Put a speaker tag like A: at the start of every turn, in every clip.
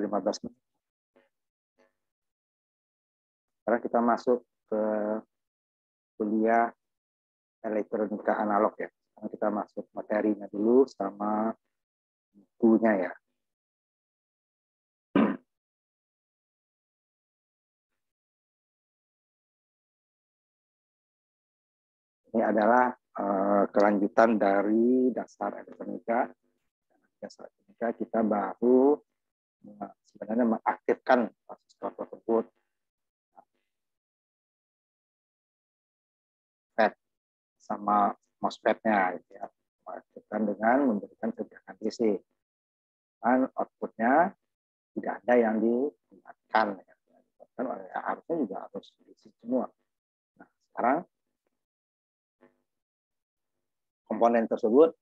A: 15 menit. Sekarang kita masuk ke kuliah elektronika analog ya. Sekarang kita masuk materinya dulu sama bukunya ya. Ini adalah kelanjutan dari dasar elektronika. Dasar elektronika kita baru sebenarnya mengaktifkan transistor tersebut FET sama MOSFET-nya gitu ya. Mengaktifkan dengan memberikan tegangan DC. Dan outputnya tidak ada yang diingatkan ya. Harusnya juga harus diisi semua. Nah, sekarang komponen tersebut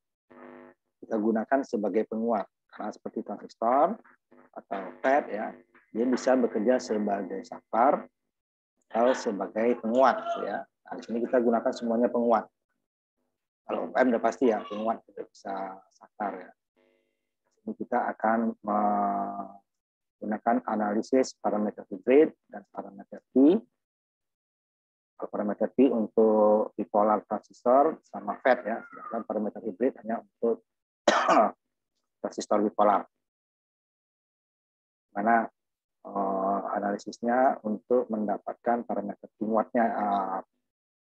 A: kita gunakan sebagai penguat karena seperti transistor atau FET ya, dia bisa bekerja sebagai saklar atau sebagai penguat ya. Nah, di sini kita gunakan semuanya penguat. Kalau op-amp udah pasti ya penguat, tidak bisa saklar ya. Ini kita akan menggunakan analisis parameter hibrid dan parameter P. Parameter P untuk bipolar transistor sama FET ya, sedangkan parameter hibrid hanya untuk transistor bipolar. Mana analisisnya untuk mendapatkan parameter penguatnya,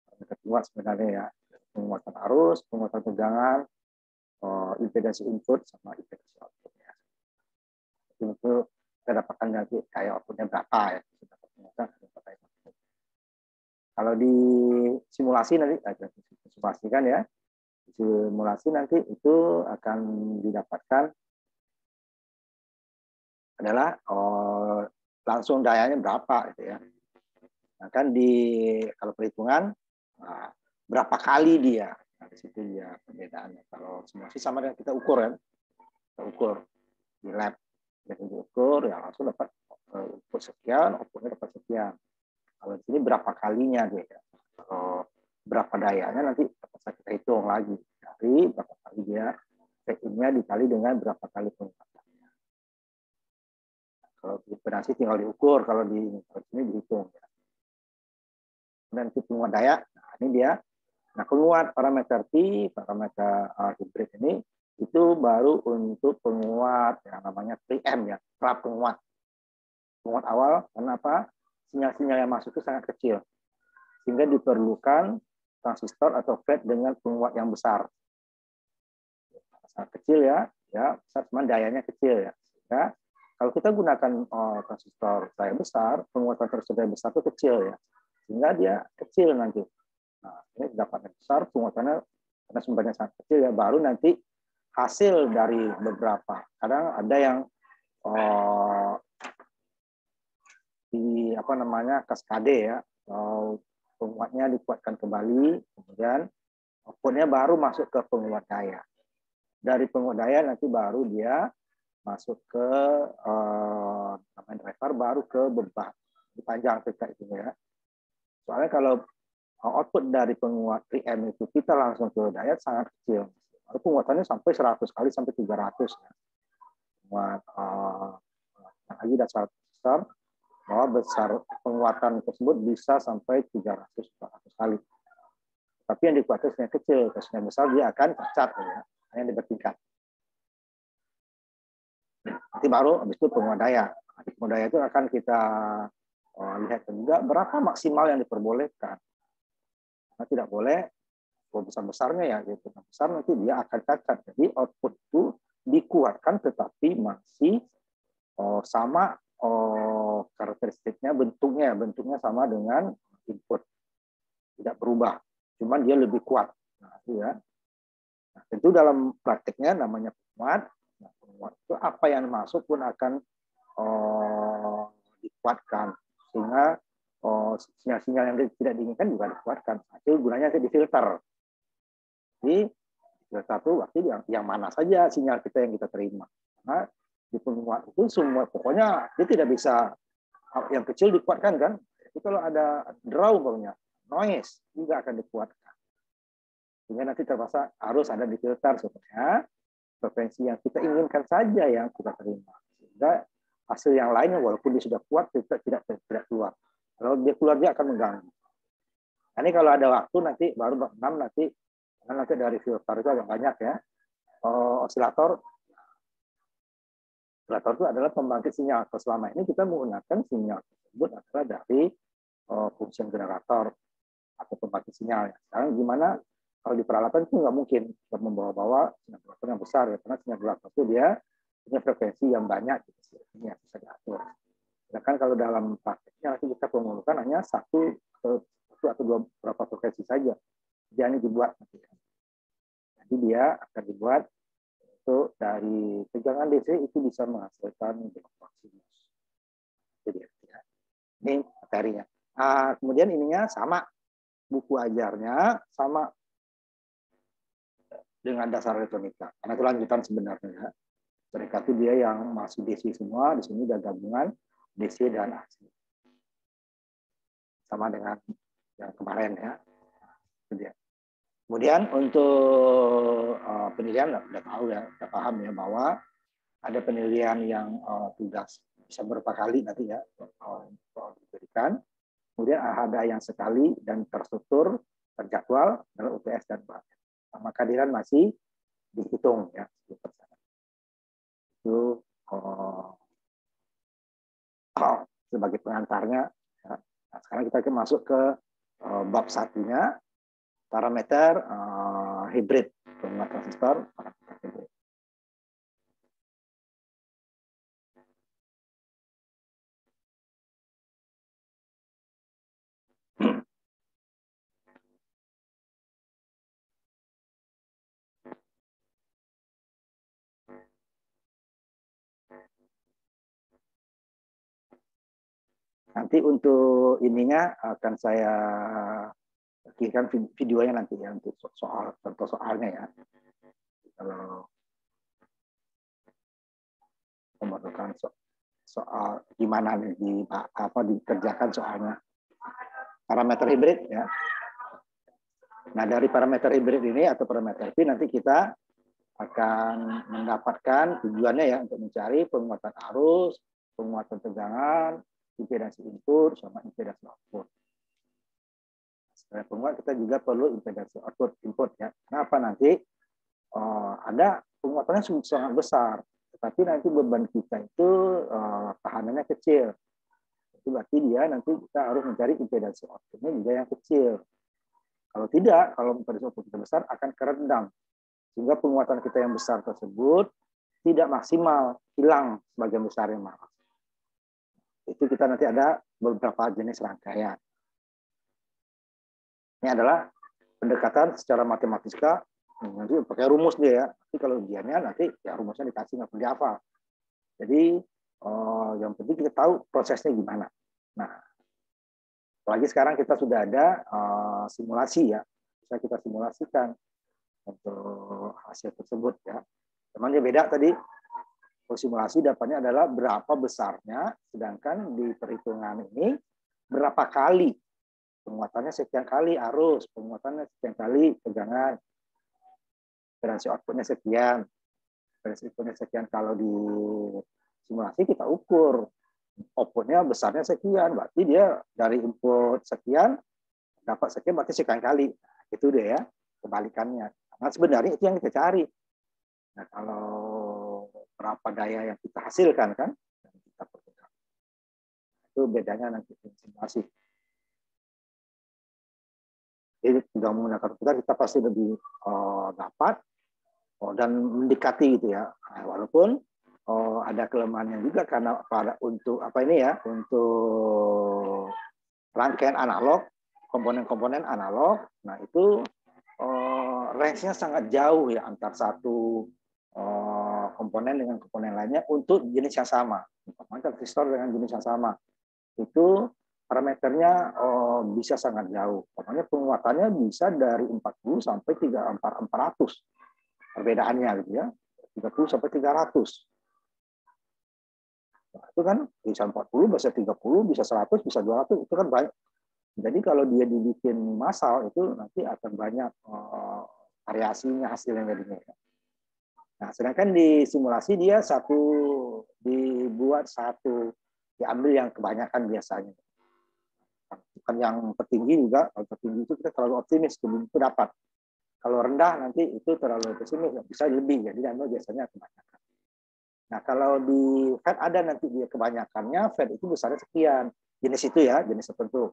A: parameter penguat sebenarnya ya, penguatan arus, penguatan tegangan, impedansi input sama impedansi output ya. Itu kita dapatkan nanti kayak outputnya berapa ya. Kalau di simulasi nanti simulasikan ya, simulasi nanti itu akan didapatkan adalah langsung dayanya berapa gitu ya. Nah, kan kalau perhitungan berapa kali dia, nah, di situ dia perbedaannya. Kalau simulasi sama dengan kita ukur kan, kita ukur di lab, kita ukur ya langsung dapat input sekian, outputnya dapat sekian. Kalau di sini berapa kalinya dia, kalau berapa dayanya nanti bisa kita hitung lagi dari berapa kali dia P-nya dikali dengan berapa kali penguatannya. Kalau impedansi tinggal diukur, kalau di sini dihitung. Ya. Dan penguat daya, nah ini dia. Nah penguat parameter P, parameter hibrid ini itu baru untuk penguat yang namanya preamp ya, pra penguat. Penguat awal karena apa? Sinyal-sinyal yang masuk itu sangat kecil, sehingga diperlukan transistor atau FET dengan penguat yang besar. Sangat kecil ya, besar cuman dayanya kecil ya. Sehingga kalau kita gunakan transistor daya besar, penguatan transistor daya besar itu kecil ya, sehingga dia kecil nanti. Nah, ini dapatnya besar, penguatannya karena sumbernya sangat kecil ya, baru nanti hasil dari beberapa. Kadang ada yang di kaskade ya, penguatnya dikuatkan kembali, kemudian outputnya baru masuk ke penguat daya. Dari penguat daya nanti baru dia masuk ke driver, baru ke beban. Dipanjang cerita itu ya. Soalnya kalau output dari penguat preamp itu kita langsung ke daya sangat kecil. Lalu penguatannya sampai 100 kali sampai 300 ya. Penguat lagi dasar besar, bahwa besar penguatan tersebut bisa sampai 300-400 kali. Tapi yang dikuatkan kecil, tesnya besar dia akan cacat ya, hanya bertingkat. Nanti baru habis itu penguat daya. Penguat daya itu akan kita lihat juga berapa maksimal yang diperbolehkan. Nah, tidak boleh besar-besarnya ya, gitu. Besar nanti dia akan cacat. Jadi output itu dikuatkan tetapi masih sama karakteristiknya, bentuknya sama dengan input, tidak berubah, cuman dia lebih kuat. Nah, itu ya. Nah, tentu dalam praktiknya namanya penguat. Nah, penguat itu apa yang masuk pun akan dikuatkan, sehingga sinyal-sinyal yang tidak diinginkan juga dikuatkan. Nah, itu gunanya di filter. Jadi filter itu berarti yang mana saja sinyal kita yang kita terima. Nah, di penguat itu semua, pokoknya dia tidak bisa yang kecil dikuatkan kan. Itu kalau ada draw pokoknya, noise juga akan dikuatkan. Sehingga nanti terpaksa harus ada di filter supaya frekuensi yang kita inginkan saja yang kita terima. Sehingga hasil yang lainnya walaupun dia sudah kuat tidak keluar. Kalau dia keluar dia akan mengganggu. Nah, ini kalau ada waktu nanti baru bab 6 nanti dari filter itu agak banyak ya. Osilator itu adalah pembangkit sinyal. Kalau selama ini kita menggunakan sinyal tersebut adalah dari fungsi generator atau pembangkit sinyal. Sekarang gimana kalau di peralatan itu nggak mungkin kita membawa-bawa sinyal generator yang besar ya, karena sinyal generator itu dia punya frekuensi yang banyak, gitu. Ini yang bisa diatur. Sedangkan kalau dalam prakteknya nanti kita pengurukan hanya satu atau dua berapa frekuensi saja. Dia ini dibuat nanti. Jadi dia akan dibuat untuk dari tegangan DC itu bisa menghasilkan gelombang sinus. Jadi ya. Ini materinya. Kemudian ininya sama, buku ajarnya sama dengan dasar elektronika. Karena itu lanjutan sebenarnya. Mereka itu dia yang masih DC semua, di sini ada gabungan DC dan AC. Sama dengan yang kemarin ya. Kemudian untuk penilaian udah tahu ya, udah paham ya bahwa ada penilaian yang tugas bisa berapa kali nanti ya diberikan. Kemudian ada yang sekali dan terstruktur, terjadwal dalam UTS dan BAK. Sama kehadiran masih dihitung ya 10%. Itu sebagai pengantarnya. Ya. Nah, sekarang kita masuk ke bab satunya. Parameter hibrid, penguat transistor, parameter hibrid. Nanti untuk ininya akan saya kirimkan videonya nanti ya untuk contoh soalnya ya. Kalau memerlukan soal gimana dikerjakan soalnya. Parameter hibrid ya. Nah, dari parameter hibrid ini atau parameter P nanti kita akan mendapatkan tujuannya ya untuk mencari penguatan arus, penguatan tegangan, impedansi input sama impedansi output. Sebagai penguat kita juga perlu impedansi output input ya. Kenapa nanti ada penguatannya sangat besar, tetapi nanti beban kita itu tahanannya kecil. Itu berarti dia nanti kita harus mencari impedansi outputnya juga yang kecil. Kalau tidak, kalau impedansi output kita besar akan kerendam. Sehingga penguatan kita yang besar tersebut tidak maksimal, hilang sebagian besar yang maksimal. Itu kita nanti ada beberapa jenis rangkaian. Ini adalah pendekatan secara matematika, nanti pakai rumus dia ya. Tapi kalau ujiannya nanti ya rumusnya dikasih, nggak perlu dihafal. Jadi yang penting kita tahu prosesnya gimana. Nah, apalagi sekarang kita sudah ada simulasi ya, bisa kita simulasikan untuk hasil tersebut ya. Cuman dia beda tadi, simulasi dapatnya adalah berapa besarnya, sedangkan di perhitungan ini berapa kali penguatannya, sekian kali arus, penguatannya sekian kali tegangan, impedansi outputnya sekian, impedansi outputnya sekian. Kalau di simulasi kita ukur outputnya besarnya sekian, berarti dia dari input sekian dapat sekian, berarti sekian kali. Itu dia ya kebalikannya. Nah, sebenarnya itu yang kita cari. Nah, kalau berapa daya yang kita hasilkan kan, yang kita perlukan. Itu bedanya nanti simulasi. Jadi tidak menggunakan komputer kita pasti lebih dapat dan mendekati gitu ya. Nah, walaupun ada kelemahannya juga karena untuk apa ini ya, untuk rangkaian analog, komponen-komponen analog, nah itu range-nya sangat jauh ya antar satu komponen dengan komponen lainnya untuk jenis yang sama. Transistor dengan jenis yang sama. Itu parameternya bisa sangat jauh. Pokoknya penguatannya bisa dari 40 sampai 400. Perbedaannya gitu ya. 30 sampai 300. Nah, itu kan bisa 40, bisa 30, bisa 100, bisa 200, itu kan banyak. Jadi kalau dia dibikin massal itu nanti akan banyak variasinya hasilnya jadinya. Nah, sedangkan di simulasi dia dibuat satu, diambil yang kebanyakan biasanya. Bukan yang tertinggi juga, kalau tertinggi itu kita terlalu optimis, belum itu dapat. Kalau rendah nanti itu terlalu pesimis, bisa lebih, jadi diambil biasanya kebanyakan. Nah, kalau di Fed ada nanti dia kebanyakannya, Fed itu besarnya sekian, jenis itu ya, jenis tertentu.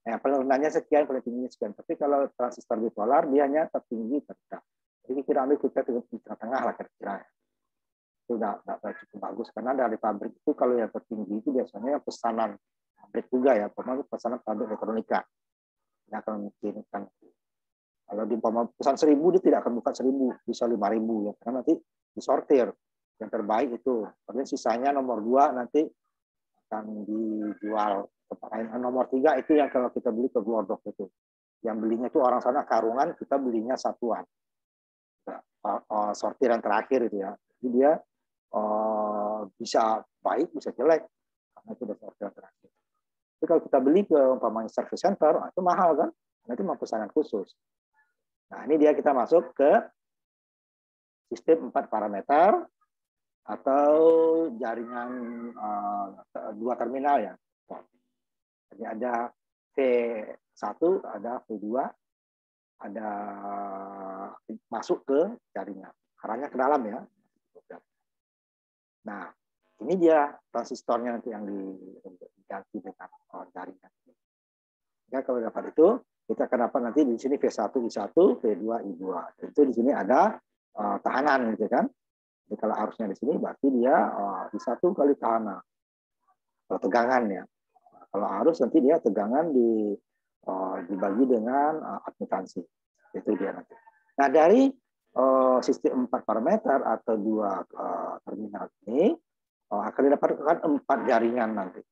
A: Nah, paling rendahnya sekian, paling tingginya sekian. Tapi kalau transistor bipolar, dia hanya tertinggi, terrendah. Jadi kita ambil kita di tengah-tengah lah kira-kira. Itu udah cukup bagus karena dari pabrik itu kalau yang tertinggi itu biasanya pesanan pabrik juga ya, pesanan pabrik elektronika. Nah, kalau mungkin kan kalau di pesan 1.000 dia tidak akan buka 1.000, bisa 5.000 ya, karena nanti disortir yang terbaik itu. Kemudian sisanya nomor 2 nanti akan dijual tempat lain. Nomor 3 itu yang kalau kita beli ke Glodok itu. Yang belinya itu orang sana karungan, kita belinya satuan. Sortiran terakhir itu ya. Jadi dia bisa baik, bisa jelek karena itu udah sortiran terakhir. Tapi kalau kita beli ke umpamanya service center, itu mahal kan? Karena itu mau pesanan khusus. Nah, ini dia kita masuk ke sistem 4 parameter atau jaringan 2 terminal ya. Jadi ada V1, ada V2, ada masuk ke jaringan. Arahnya ke dalam ya. Nah, ini dia transistornya nanti yang diganti dengan jaringan. Ya, kalau dapat itu, kita akan dapat nanti di sini V1 I1, V2 I2. Itu di sini ada tahanan gitu kan. Jadi kalau arusnya di sini berarti dia I1 kali tahanan. Atau tegangan ya. Kalau arus nanti dia tegangan dibagi dengan admitansi. Itu dia nanti. Nah, dari sistem 4 parameter atau 2 terminal ini akan didapatkan 4 jaringan nanti.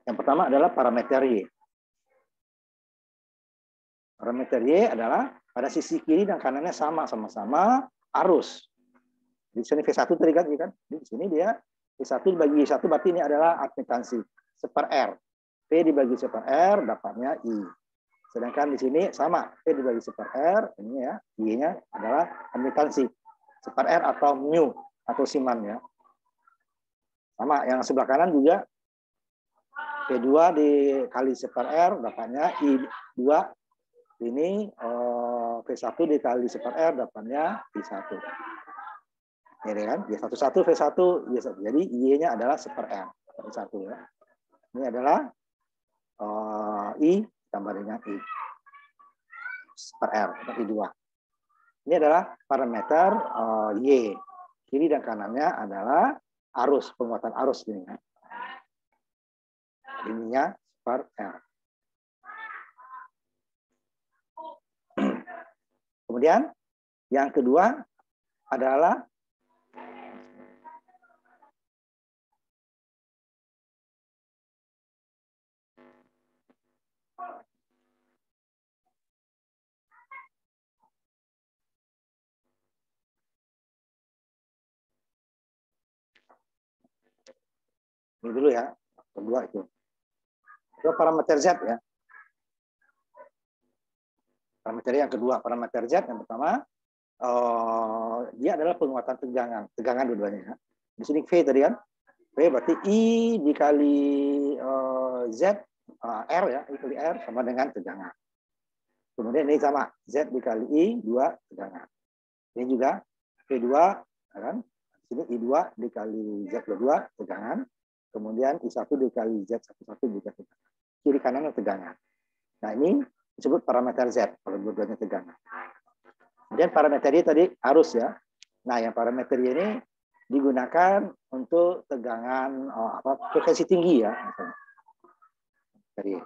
A: Yang pertama adalah parameter Y. Parameter Y adalah pada sisi kiri dan kanannya sama-sama arus. Di sini V1 tadi kan, di sini dia V1 dibagi Y1 berarti ini adalah admitansi 1/R. V dibagi 1/R dapatnya I. Sedangkan di sini sama, V dibagi 1/R, ini ya, Y-nya adalah admitansi 1/R atau mu atau siman ya. Sama, yang sebelah kanan juga V2 dikali 1/R dapatnya I2. Ini V1 dikali 1/R dapatnya I1. Ini kan, Y11 V1, Y1. Jadi Y-nya adalah 1/R. I1 ya. Ini adalah I tambah dengan I. 1/R atau I2. Ini adalah parameter Y. Kiri dan kanannya adalah arus, penguatan arus ini ya. Ininya 1/R. Kemudian yang kedua adalah ini dulu ya, kedua itu. Itu parameter Z ya. Parameter yang kedua, parameter Z yang pertama, dia adalah penguatan tegangan dua-duanya. Ya. Di sini V tadi kan, V berarti I dikali Z, R ya, I kali R sama dengan tegangan. Kemudian ini sama, Z dikali I, 2 tegangan. Ini juga V2, kan? Di sini I2 dikali Z2 tegangan. Kemudian I1 dikali Z11 juga tegangan. Kiri kanan tegangan. Nah, ini disebut parameter Z, kalau dua-duanya tegangan. Kemudian parameter Y tadi arus ya. Nah, yang parameter Y ini digunakan untuk tegangan frekuensi tinggi ya. Ini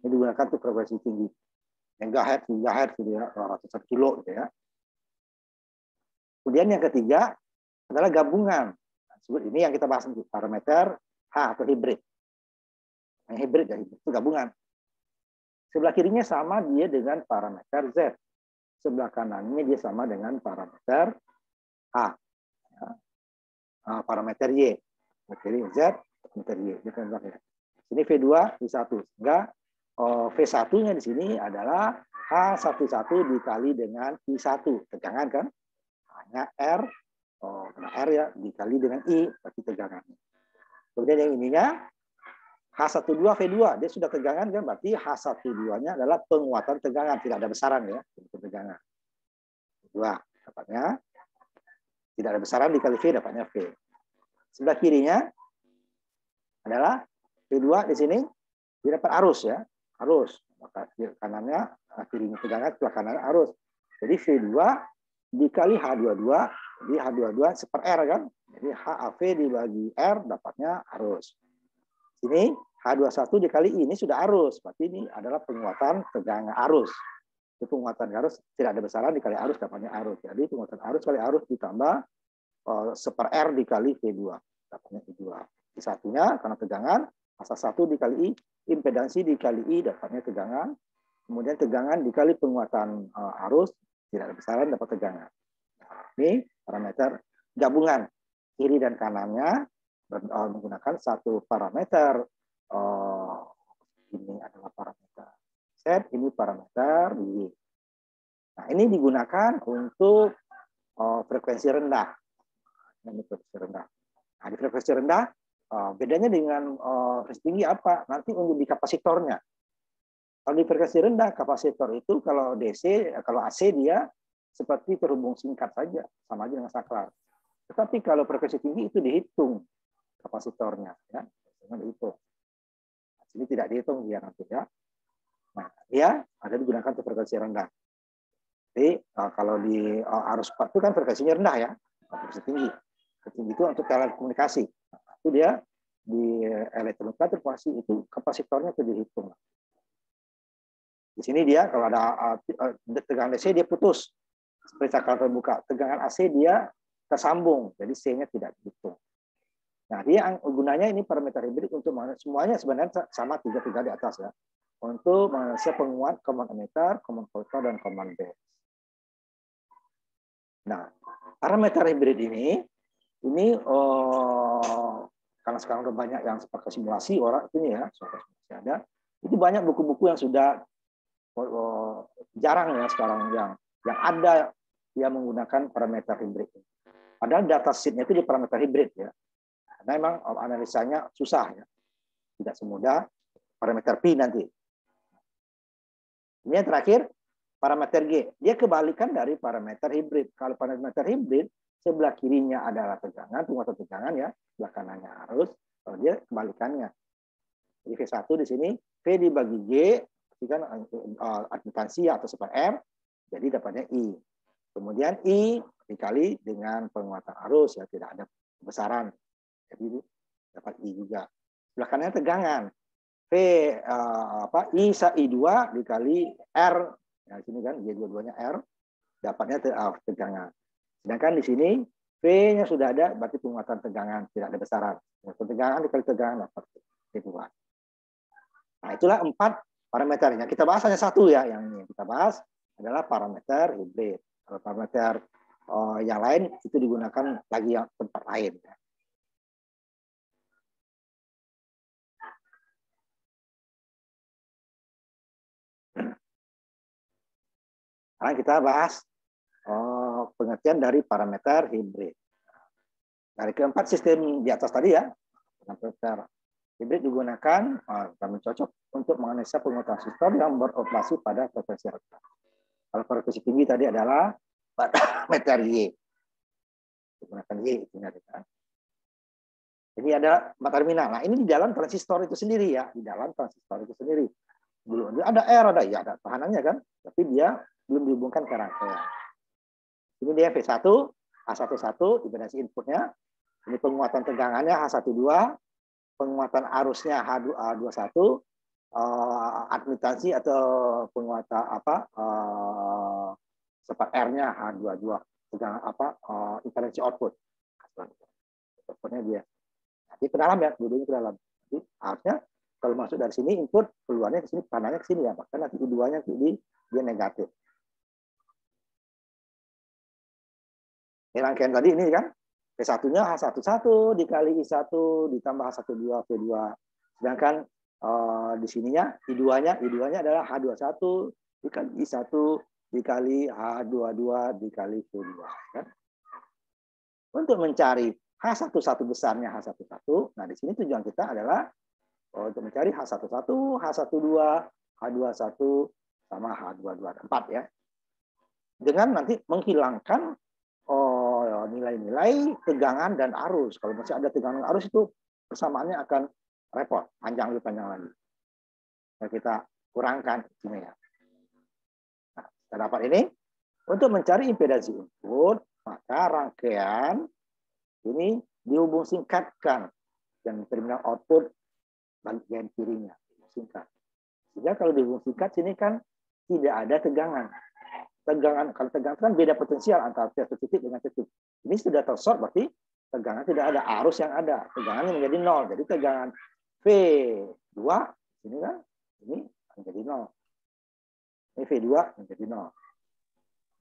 A: digunakan untuk frekuensi tinggi. Megahertz, gigahertz gitu ya, ratusan kilo gitu ya. Kemudian yang ketiga adalah gabungan. Ini yang kita bahas nanti, parameter H atau hibrid. Yang hibrid ya, itu gabungan. Sebelah kirinya sama dia dengan parameter Z. Sebelah kanannya dia sama dengan parameter H. Parameter Y. Kiri Z, parameter Y. Ini V2, V1. Sehingga V1-nya di sini adalah H11 dikali dengan I1. Tegangan kan? Hanya R, R ya, dikali dengan I, berarti tegangan. Kemudian yang ininya, H12 V2, dia sudah tegangan kan, berarti H12-nya adalah penguatan tegangan, tidak ada besaran ya, tegangan. V2 dapatnya, tidak ada besaran dikali V, dapatnya V. Sebelah kirinya adalah V2 di sini, dia dapat arus ya, arus. Maka kanannya, kirinya tegangan, sebelah kanannya arus. Jadi V2 dikali H22, jadi H22 per R kan, jadi HAV dibagi R dapatnya arus. Sini H21 dikali I, ini sudah arus, berarti ini adalah penguatan tegangan arus. Itu penguatan arus, tidak ada besaran dikali arus dapatnya arus. Jadi penguatan arus kali arus ditambah seper R dikali V2, dapatnya I2. I1-nya karena tegangan, masa 1 dikali I, impedansi dikali I dapatnya tegangan, kemudian tegangan dikali penguatan arus, tidak ada besaran dapat tegangan. Nah, ini parameter gabungan kiri dan kanannya menggunakan satu parameter. Ini adalah parameter Z, ini parameter Y. Nah, ini digunakan untuk frekuensi rendah. Ini frekuensi rendah. Nah, di frekuensi rendah bedanya dengan frekuensi tinggi apa? Nanti untuk di kapasitornya. Kalau di frekuensi rendah, kapasitor itu kalau DC, kalau AC dia seperti terhubung singkat saja, sama aja dengan saklar. Tetapi kalau frekuensi tinggi itu dihitung kapasitornya, ya, dihitung. Ini tidak dihitung dia nanti ya. Nah, dia ada digunakan untuk frekuensi rendah. Jadi kalau di arus 4 itu kan frekuensinya rendah ya, frekuensi tinggi. Tinggi itu untuk telekomunikasi. Nah, itu dia di elektronika frekuensi itu kapasitornya itu dihitung. Di sini dia kalau ada tegangan DC dia putus seperti saklar terbuka. Tegangan AC dia tersambung, jadi C-nya tidak dihitung. Nah, dia gunanya ini parameter hibrid untuk semuanya sebenarnya sama tiga di atas ya. Untuk menganalisa penguat common emitter, common collector, dan common base. Nah, parameter hibrid ini karena sekarang udah banyak yang pakai simulasi orang ini ya, simulasi ada. Itu banyak buku-buku yang sudah jarang ya sekarang yang ada yang menggunakan parameter hibrid. Padahal data sheet-nya itu di parameter hibrid ya. Karena memang analisanya susah ya. Tidak semudah parameter P nanti. Ini yang terakhir, parameter G. Dia kebalikan dari parameter hibrid. Kalau parameter hibrid, sebelah kirinya adalah tegangan, penguatan tegangan ya, sebelah kanannya arus. Kalau dia kebalikannya. Jadi V1 di sini, V dibagi G, kan admitansi atau seper R, jadi dapatnya I. Kemudian I dikali dengan penguatan arus ya, tidak ada besaran. Jadi dapat I juga. Sebelah kanannya tegangan. I2 dikali R. Nah, di sini kan G22-nya R, dapatnya tegangan. Sedangkan di sini V-nya sudah ada, berarti penguatan tegangan, tidak ada besaran. Penguatan tegangan dikali tegangan dapat G2. Nah, itulah 4 parameternya. Kita bahas hanya satu ya, yang ini kita bahas adalah parameter hibrid. Kalau parameter yang lain itu digunakan lagi yang tempat lain. Sekarang kita bahas pengertian dari parameter hibrid. Dari keempat sistem di atas tadi ya, parameter hibrid digunakan kami cocok untuk menganalisa penguatan sistem yang beroperasi pada frekuensi rendah. Kalau frekuensi tinggi tadi adalah parameter Y. Digunakan Y itu kan. Ini ada 4 terminal. Nah, ini di dalam transistor itu sendiri ya, di dalam transistor itu sendiri. Belum ada R, ada tahanannya kan, tapi dia belum dihubungkan ke rangkaian. Ini dia V1, H11, impedansi inputnya. Ini penguatan tegangannya H12, penguatan arusnya H21, admitansi atau penguatan seper R-nya H22, tegangan impedansi output. Outputnya dia. Nanti ke dalam ya, dulunya ke dalam. Jadi harusnya kalau masuk dari sini input keluarnya ke sini, kanannya ke sini ya, bahkan nanti I2-nya dia negatif. Ini rangkaian tadi ini kan, V1-nya H11 dikali I1 ditambah H12 V2. Sedangkan di sininya I2-nya adalah H21 dikali I1 dikali H22 dikali V2. Kan? Untuk mencari H11 besarnya H11, nah di sini tujuan kita adalah untuk mencari H11, H12, H21 sama H224 ya. Dengan nanti menghilangkan nilai-nilai tegangan dan arus. Kalau masih ada tegangan dan arus itu persamaannya akan repot, lebih panjang lagi. Nah, kita kurangkan ini ya. Nah, kita dapat ini untuk mencari impedansi input, maka rangkaian ini dihubung singkatkan dan terminal output bagian kirinya singkat. Sehingga kalau dihubung singkat sini kan tidak ada tegangan. Kalau tegangan kan beda potensial antara satu titik dengan titik. Ini sudah tersort berarti tegangan tidak ada, arus yang ada, tegangannya menjadi 0. Jadi tegangan V2 ini kan ini menjadi 0. Ini V2 menjadi 0.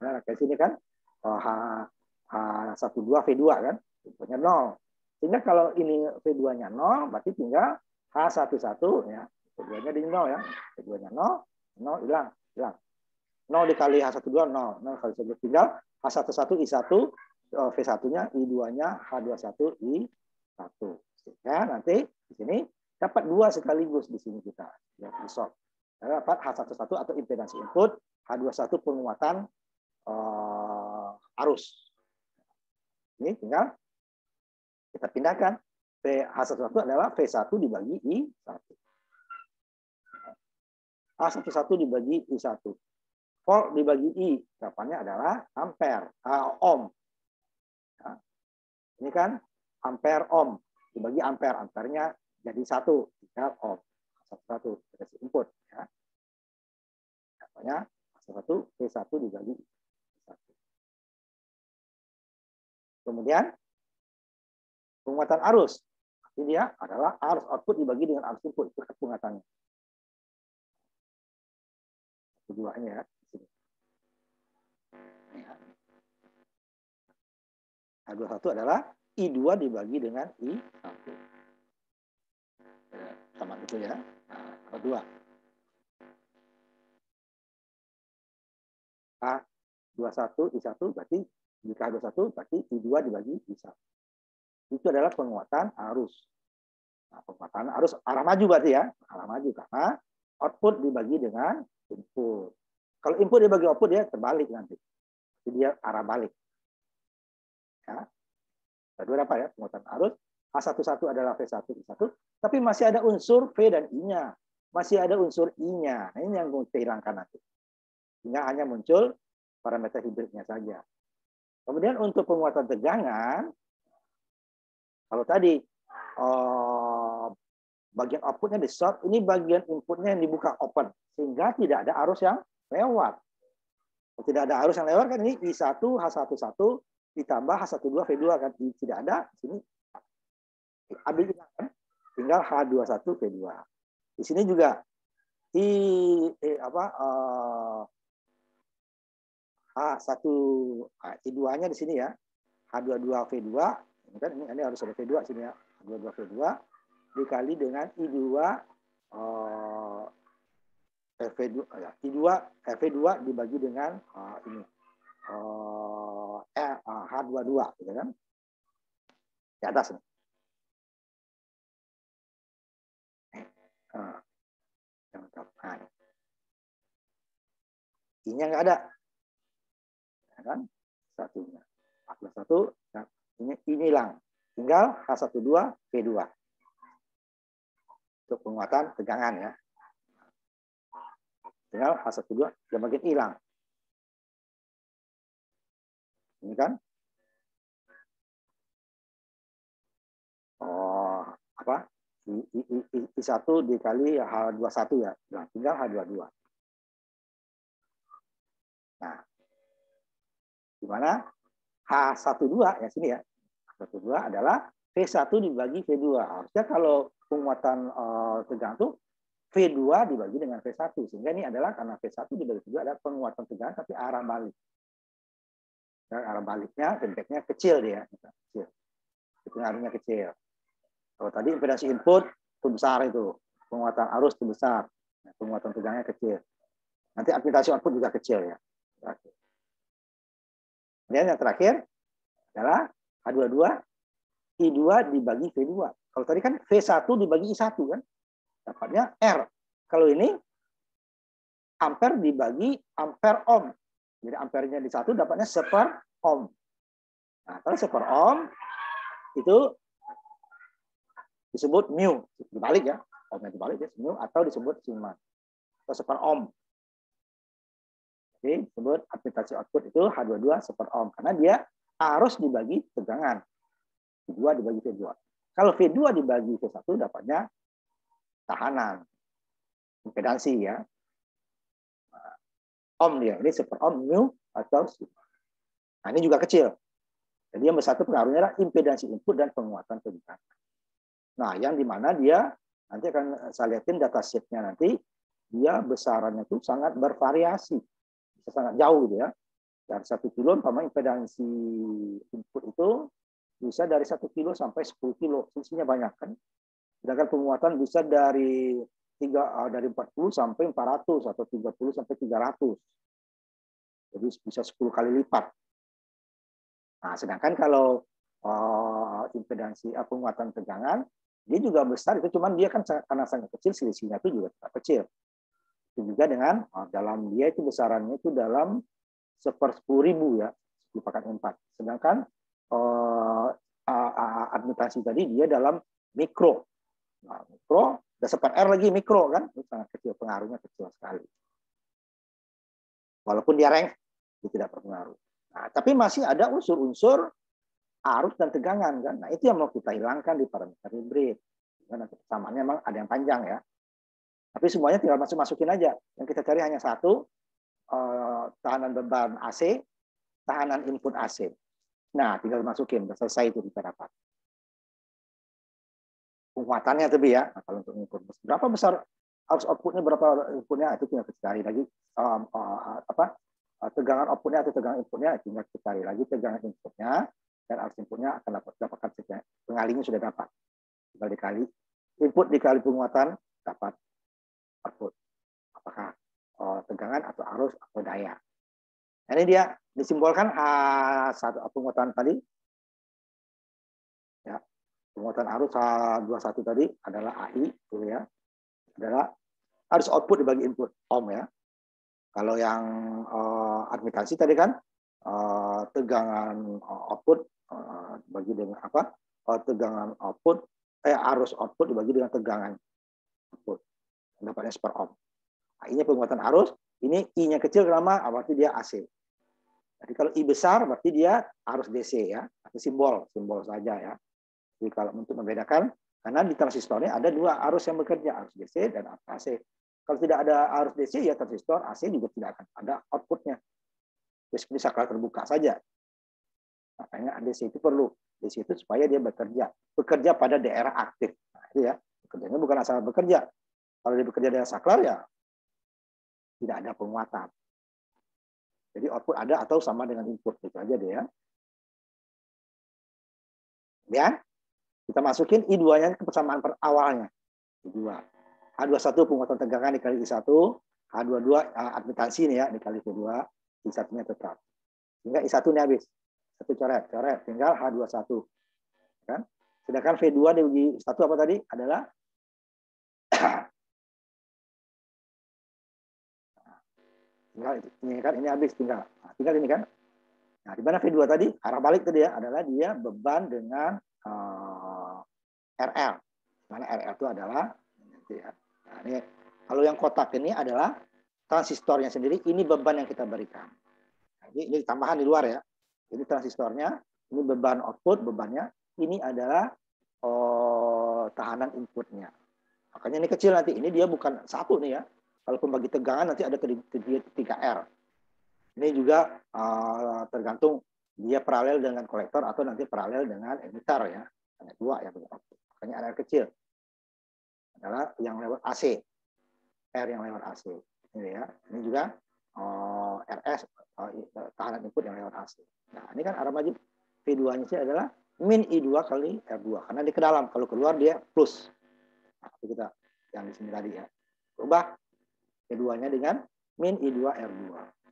A: Nah, kayak sini kan H12 V2 kan inputnya 0. Sehingga kalau ini V2-nya 0 berarti tinggal H11 ya. V2-nya di 0 ya. V2-nya 0 hilang. 0 dikali H12 0 kali 11 tinggal H11 I1 V1-nya I2-nya H21 I1. Sehingga nanti di sini dapat 2 sekaligus di sini kita ya result. Dapat H11 atau impedansi input, H21 penguatan arus. Ini tinggal kita pindahkan. H11 adalah V1 dibagi I1. H11 dibagi I1. Volt dibagi I, jawabannya adalah ampere, ohm. Ya. Ini kan ampere ohm, dibagi ampere, ampernya jadi 1, tinggal ohm. Satu dikasih input. Ya. Jawabannya 1 V1 dibagi I1. Kemudian penguatan arus. Ini dia adalah arus output dibagi dengan arus input, itu penguatannya. Keduanya ya. H21 adalah I2 dibagi dengan I1. Sama itu ya. H2. H21 I1 berarti jika H21 berarti I2 dibagi I1. Itu adalah penguatan arus. Nah, penguatan arus arah maju berarti ya. Arah maju karena output dibagi dengan input. Kalau input dibagi output dia terbalik nanti. Jadi dia arah balik. Ya. Kedua apa ya? Penguatan arus. H11 adalah V1 I1, tapi masih ada unsur V dan I-nya. Masih ada unsur I-nya. Nah, ini yang kita hilangkan nanti. Sehingga hanya muncul parameter hibridnya saja. Kemudian untuk penguatan tegangan, kalau tadi bagian outputnya di short, ini bagian inputnya yang dibuka open. Sehingga tidak ada arus yang lewat. Kalau tidak ada arus yang lewat kan ini I1, H11, ditambah H12 V2 kan tidak ada di sini ambil kan tinggal H21 V2. Di sini juga H1 I2-nya di sini ya. H22 V2 ini kan ini harus ada V2 sini ya. H22 V2 dikali dengan I2 V2 ya. I2 V2 dibagi dengan ini H22 gitu kan. Di atas nih. Nah, I-nya nggak ada. Ya kan? Satunya. H21 nah, ini hilang. Tinggal H12 V2. Untuk penguatan tegangan ya. Tinggal H12 yang makin hilang. Ini kan I1 dikali H21 ya. Nah, tinggal H22. Nah, di mana H12 ya sini ya. H12 adalah V1 dibagi V2. Harusnya kalau penguatan tegangan itu V2 dibagi dengan V1. Sehingga ini adalah karena V1 dibagi V2 ada penguatan tegangan tapi arah balik. Dan arah baliknya, feedback-nya kecil dia. Kecil. Pengaruhnya kecil. Kalau tadi impedansi input itu besar itu. Penguatan arus itu besar. Penguatan tegangannya kecil. Nanti admitasi output juga kecil ya. Kemudian yang terakhir adalah H22 I2 dibagi V2. Kalau tadi kan V1 dibagi I1 kan, dapatnya R. Kalau ini ampere dibagi ampere ohm. Jadi ampernya di 1 dapatnya seper ohm. Nah, kalau seper ohm itu disebut mu. Dibalik ya. Ohmnya dibalik ya, mu atau disebut sigma. Atau seper ohm. Jadi disebut admitasi output itu H22 seper ohm. Karena dia harus dibagi tegangan. V2 dibagi V2. Kalau V2 dibagi V1 dapatnya tahanan. Impedansi ya. Ohm dia. Ini seper ohm, mu atau sigma. Nah, ini juga kecil. Jadi yang besar itu pengaruhnya adalah impedansi input dan penguatan tegangan. Nah, yang dimana dia nanti akan saya lihatin data sheet-nya nanti, dia besarannya itu sangat bervariasi. Bisa sangat jauh gitu ya. Dari 1 kilo, umpama impedansi input itu bisa dari 1 kilo sampai 10 kilo. Selisihnya banyak kan. Sedangkan penguatan bisa dari 40 sampai 400 atau 30 sampai 300. Jadi bisa 10 kali lipat. Nah, sedangkan kalau impedansi penguatan tegangan, dia juga besar, itu cuman dia kan karena sangat kecil, selisihnya itu juga sangat kecil. Itu juga dengan dalam dia itu besarannya itu dalam 1/10.000 ya, 10/4. Sedangkan admitasi tadi dia dalam mikro. Nah, mikro, ada seper R lagi mikro kan, itu sangat kecil, pengaruhnya kecil sekali. Walaupun dia rank, dia tidak berpengaruh. Nah, tapi masih ada unsur-unsur arus dan tegangan kan. Nah, itu yang mau kita hilangkan di parameter hibrid. Karena kesamaannya memang ada yang panjang ya. Tapi semuanya tinggal masukin aja. Yang kita cari hanya satu, tahanan beban AC, tahanan input AC. Nah, tinggal masukin, udah selesai itu kita dapat. Penguatannya tapi ya, nah, kalau untuk input berapa besar arus outputnya, berapa inputnya, itu tinggal kita cari lagi. Tegangan outputnya atau tegangan inputnya, tinggal kita cari lagi tegangan inputnya, dan arus inputnya akan dapatkan pengalinya sudah dapat. Tinggal dikali input dikali penguatan dapat output. Apakah tegangan atau arus atau daya. Nah, ini dia disimbolkan H1 penguatan tadi. Ya, penguatan arus H21 tadi adalah AI itu ya. Adalah arus output dibagi input ohm ya. Kalau yang admitasi tadi kan tegangan output dibagi dengan apa? Tegangan output arus output dibagi dengan tegangan output. Dapatnya seper ohm. Nah, ini penguatan arus, ini I-nya kecil kenapa? Berarti dia AC. Jadi kalau I besar berarti dia arus DC ya, atau simbol saja ya. Jadi kalau untuk membedakan, karena di transistornya ada dua arus yang bekerja, arus DC dan arus AC. Kalau tidak ada arus DC, ya transistor AC juga tidak akan ada outputnya. Seperti saklar terbuka saja. Makanya DC itu perlu. DC itu supaya dia bekerja pada daerah aktif. Nah, itu ya, bekerjanya bukan asal bekerja. Kalau dia bekerja daerah saklar, ya tidak ada penguatan. Jadi output ada atau sama dengan input. Itu aja deh ya. Ya, kita masukin I2-nya ke persamaan awalnya. I2. H21 penguatan tegangan dikali I1, H22 admitasi ini ya dikali V2, I1-nya tetap. Sehingga I1 ini habis. Satu coret, tinggal H21. Kan? Sedangkan V2 dibagi 1 apa tadi? Adalah tinggal ini kan, ini habis tinggal. Nah, tinggal ini kan. Nah, di mana V2 tadi? Arah balik tadi ya adalah dia beban dengan RL. Mana RL itu adalah ya. Nah, ini kalau yang kotak ini adalah transistornya sendiri, ini beban yang kita berikan. Nah, ini tambahan di luar ya. Jadi transistornya, ini beban output, bebannya, ini adalah tahanan inputnya. Makanya ini kecil nanti, ini dia bukan satu nih ya. Kalau pembagi tegangan nanti ada 3R. Ini juga tergantung dia paralel dengan kolektor atau nanti paralel dengan emitter ya. Hanya dua ya. Makanya ada kecil. Adalah yang lewat AC. R yang lewat AC. Ini ya. Ini juga RS, tahanan input yang lewat AC. Nah, ini kan arah maju V2-nya sih adalah min I2 kali R2. Karena di ke dalam. Kalau keluar dia plus. Nah, itu kita yang di sini tadi ya. Ubah V2-nya dengan min I2 R2.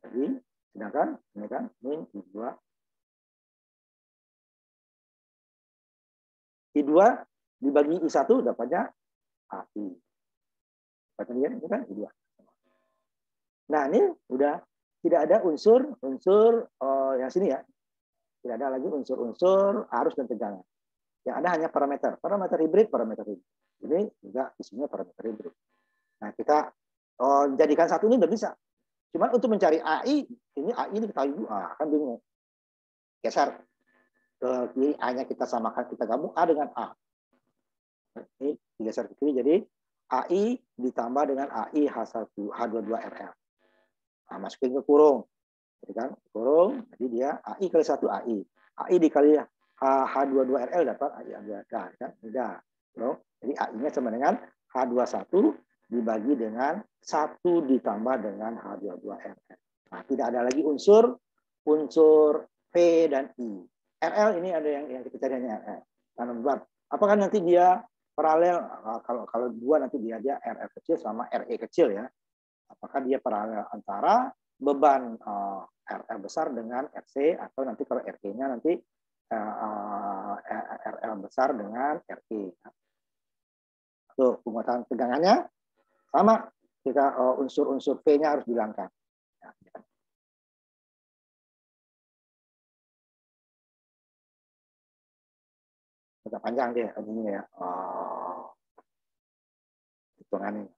A: Jadi sedangkan ini kan min I2 dibagi I1 dapatnya AI. Perhatikan ini kan I2. Nah, ini udah tidak ada unsur yang sini ya. Tidak ada lagi unsur-unsur arus dan tegangan. Yang ada hanya parameter hibrid. Ini juga isinya parameter hibrid. Nah, kita jadikan satu ini udah bisa. Cuman untuk mencari AI, ini AI ini kita kan bingung. Geser ke kiri, A-nya kita samakan, kita gabung A dengan A. Ini digeser ke kiri, jadi AI ditambah dengan AI H22RL. Nah, masukin ke kurung. Jadi kan kurung, jadi dia AI kali 1 AI. AI dikali H22RL dapat AI kan? Udah. Jadi AI-nya sama dengan H21 dibagi dengan 1 ditambah dengan H22RL. Nah, tidak ada lagi unsur V dan I. RL ini ada yang kita cari hanya RL. Karena apakah nanti dia paralel, kalau dua nanti dia RL kecil sama RE kecil ya. Apakah dia paralel antara beban RL besar dengan RC, atau nanti kalau RE-nya nanti RL besar dengan RE. Tuh, penguatan tegangannya sama, kita unsur-unsur V-nya harus dihilangkan. Agak panjang dia ini ya. Hitungannya.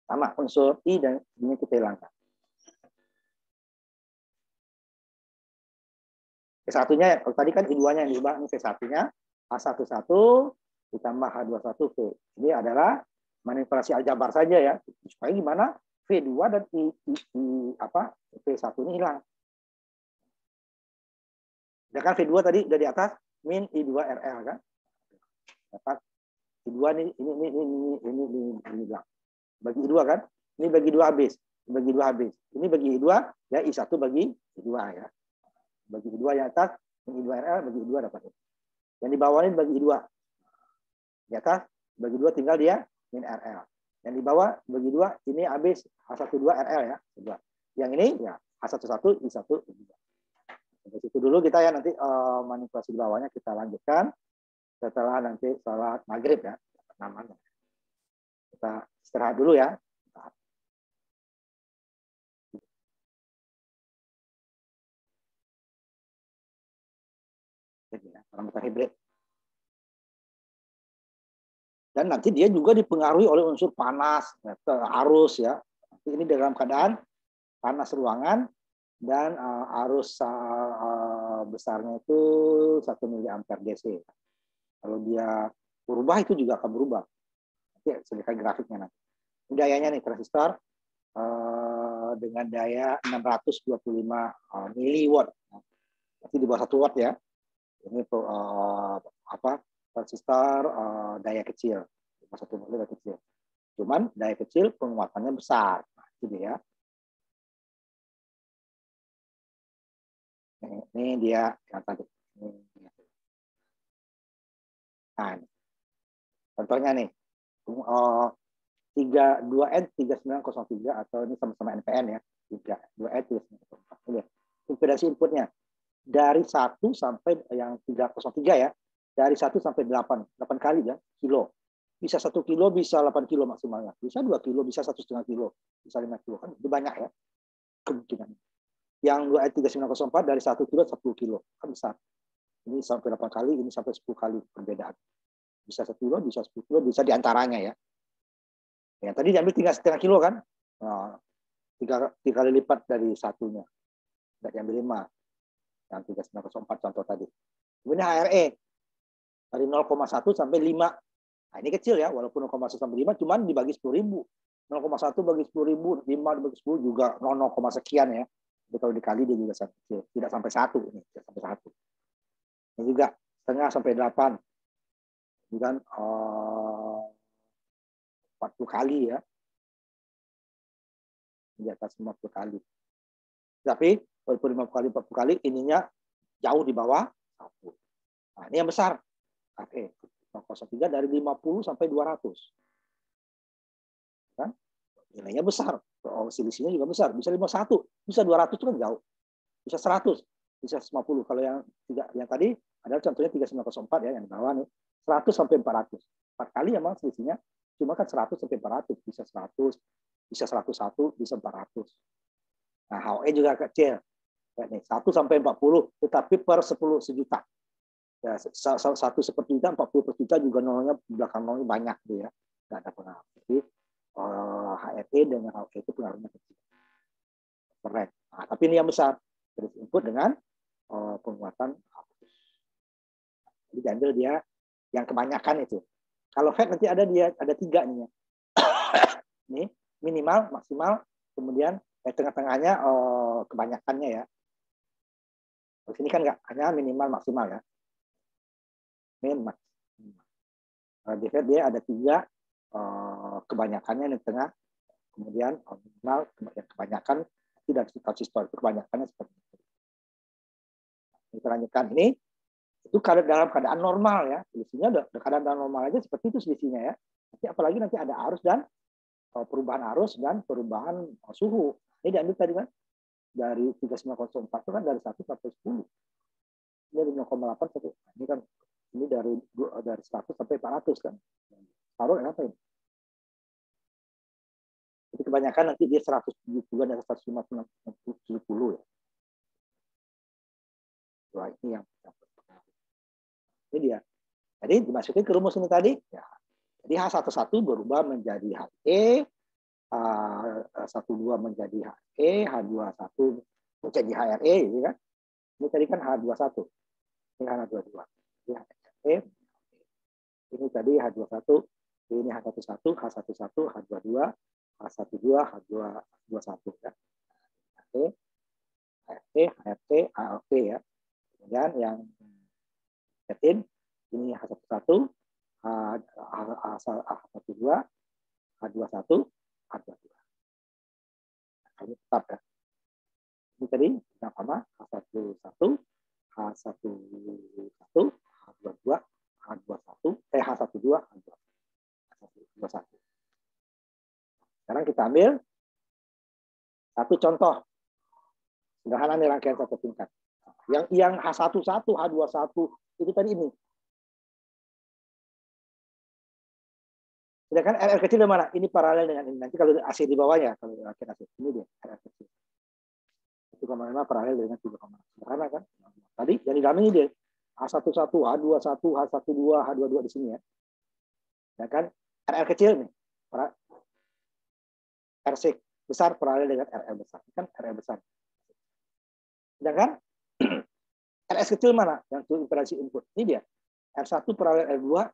A: Sama unsur I dan ini kita hilangkan. V1-nya, kalau tadi kan I2-nya yang diubah, ini V1-nya H11 ditambah H21V. Ini adalah manipulasi aljabar saja ya. Supaya gimana? V2 dan V1 ini hilang. Sedangkan V2 tadi udah di atas min I2RL kan. Dapat I2 ini hilang. Bagi I2 kan? Ini bagi 2 habis. Bagi 2 habis. Ini bagi I2 ya, I1 bagi I2 ya. Bagi I2 yang atas min I2RL, bagi I2 dapat. Yang di bawah ini bagi I2. Di atas bagi 2 tinggal dia min RL. Yang di bawah bagi 2 ini habis H12RL ya. Yang ini ya H11 I1 I2. Dari situ dulu kita ya, nanti manipulasi di bawahnya kita lanjutkan setelah nanti sholat maghrib ya. Namanya. Kita istirahat dulu ya. Parameter hibrid. Dan nanti dia juga dipengaruhi oleh unsur panas, arus ya. Nanti ini dalam keadaan panas ruangan dan arus besarnya itu 1 miliampere DC. Kalau dia berubah itu juga akan berubah. Nanti saya grafiknya nanti. Ini dayanya nih, transistor dengan daya 625 miliwatt. Nanti di bawah 1 watt ya. Ini transistor daya kecil. 1 watt daya kecil. Cuman daya kecil penguatannya besar. Nah, itu dia. Ini dia yang tadi. Nah, contohnya nih, 2N 3903 atau ini sama-sama NPN ya, 2N 3904. Ini impedans inputnya dari 1 sampai yang 303 ya, dari 1 sampai 8 kali ya, kilo. Bisa 1 kilo, bisa 8 kilo maksimalnya. Bisa 2 kilo, bisa 1,5 kilo, bisa 5 kilo. Kan itu banyak ya kemungkinan. Yang 2N 3904 dari 1 kilo 10 kilo. Kan besar. Ini sampai 8 kali, ini sampai 10 kali perbedaan. Bisa 1 kilo, bisa 10 kilo, bisa diantaranya ya. Ya, tadi diambil 3,5 kilo kan? Nah, 3 kali lipat dari satunya. Tidak diambil 5. Yang 3904 contoh tadi. Kemudian HRE. Dari 0,1 sampai 5. Nah, ini kecil ya, walaupun 0,1 sampai 5, cuman dibagi 10.000. 0,1 bagi 10.000, 5 dibagi 10 juga 0, sekian ya. Jadi kalau dikali dia juga sangat kecil. Tidak sampai 1. Ini, tidak sampai 1. Ini juga setengah sampai 8. Ini kan 40 kali ya. Di atas 50 kali. Tapi walaupun 50 kali, 40 kali, ininya jauh di bawah 1. Nah, ini yang besar. Oke, 0,3 dari 50 sampai 200. Kan? nilainya besar. Selisihnya juga besar. Bisa 51, bisa 200 itu kan jauh. Bisa 100, bisa 50. Kalau yang tadi adalah contohnya 3904 ya, yang di bawah nih. 100 sampai 400. 4 kali emang selisihnya, cuma kan 100 sampai 400. Bisa 100, bisa 101, bisa 400. Nah, HOE juga kecil. Ya, nih, 1 sampai 40, tetapi per 10 sejuta. Ya, 1 seperjuta, 40 per juta juga nolnya, belakang nolnya banyak. Gitu ya. Nggak ada pengaruh. Jadi, HRE dengan HOE itu pengaruhnya kecil. Keren. Nah, tapi ini yang besar. Terus input dengan penguatan output. Jadi diambil dia yang kebanyakan itu. Kalau Fed nanti ada 3 nih. Ini minimal, maksimal, kemudian tengah-tengahnya kebanyakannya ya. Di sini kan nggak hanya minimal maksimal ya. Min maksimal. Di Fed dia ada 3 kebanyakannya di tengah, kemudian minimal, kebanyakan tidak konsisten, itu kebanyakannya seperti itu. Kita lanjutkan ini. Itu dalam keadaan normal ya, selisihnya keadaan normal aja seperti itu selisihnya ya. Apalagi nanti ada arus dan perubahan arus dan perubahan suhu. Ini diambil tadi kan dari 3904 itu kan dari 1 sampai 10. Dari 0,8 sampai ini kan ini dari 100 sampai 400 kan. Taruh apa ini? Jadi kebanyakan nanti dia 170 dan 150 ya. Wah, ini yang ini dia. Jadi dimasukin ke rumus ini tadi. Ya. Jadi H11 berubah menjadi HE, H12 menjadi HE, H21 menjadi HRE, gitu kan? Ini tadi kan H21, ini H22. Ini HRE, ini tadi H21, ini H11, H11, H22, H12, H21 ya. HE, HRE, HRT, HLT ya. Kemudian yang H13 ini H11, H12, H21, H22. Ini tetap ya. Ini tadi yang sama H11, H11, H22, H21, H12, H21. Sekarang kita ambil satu contoh. Sederhana nih rangkaian satu tingkat. Yang H11, H21 itu tadi ini. Sedangkan RR kecil di mana? Ini paralel dengan ini. Nanti kalau AC di bawahnya, kalau rangkaian AC ini dia RR kecil. 1,5 paralel dengan 3,6. Sederhana kan? Tadi yang di dalam ini dia H11, H21, H12, H22 di sini ya. Ya kan? RR kecil nih. RC besar paralel dengan RR besar. Ini kan RR besar. Sedangkan RS kecil mana? Yang itu impedans input. Ini dia. R1 paralel R2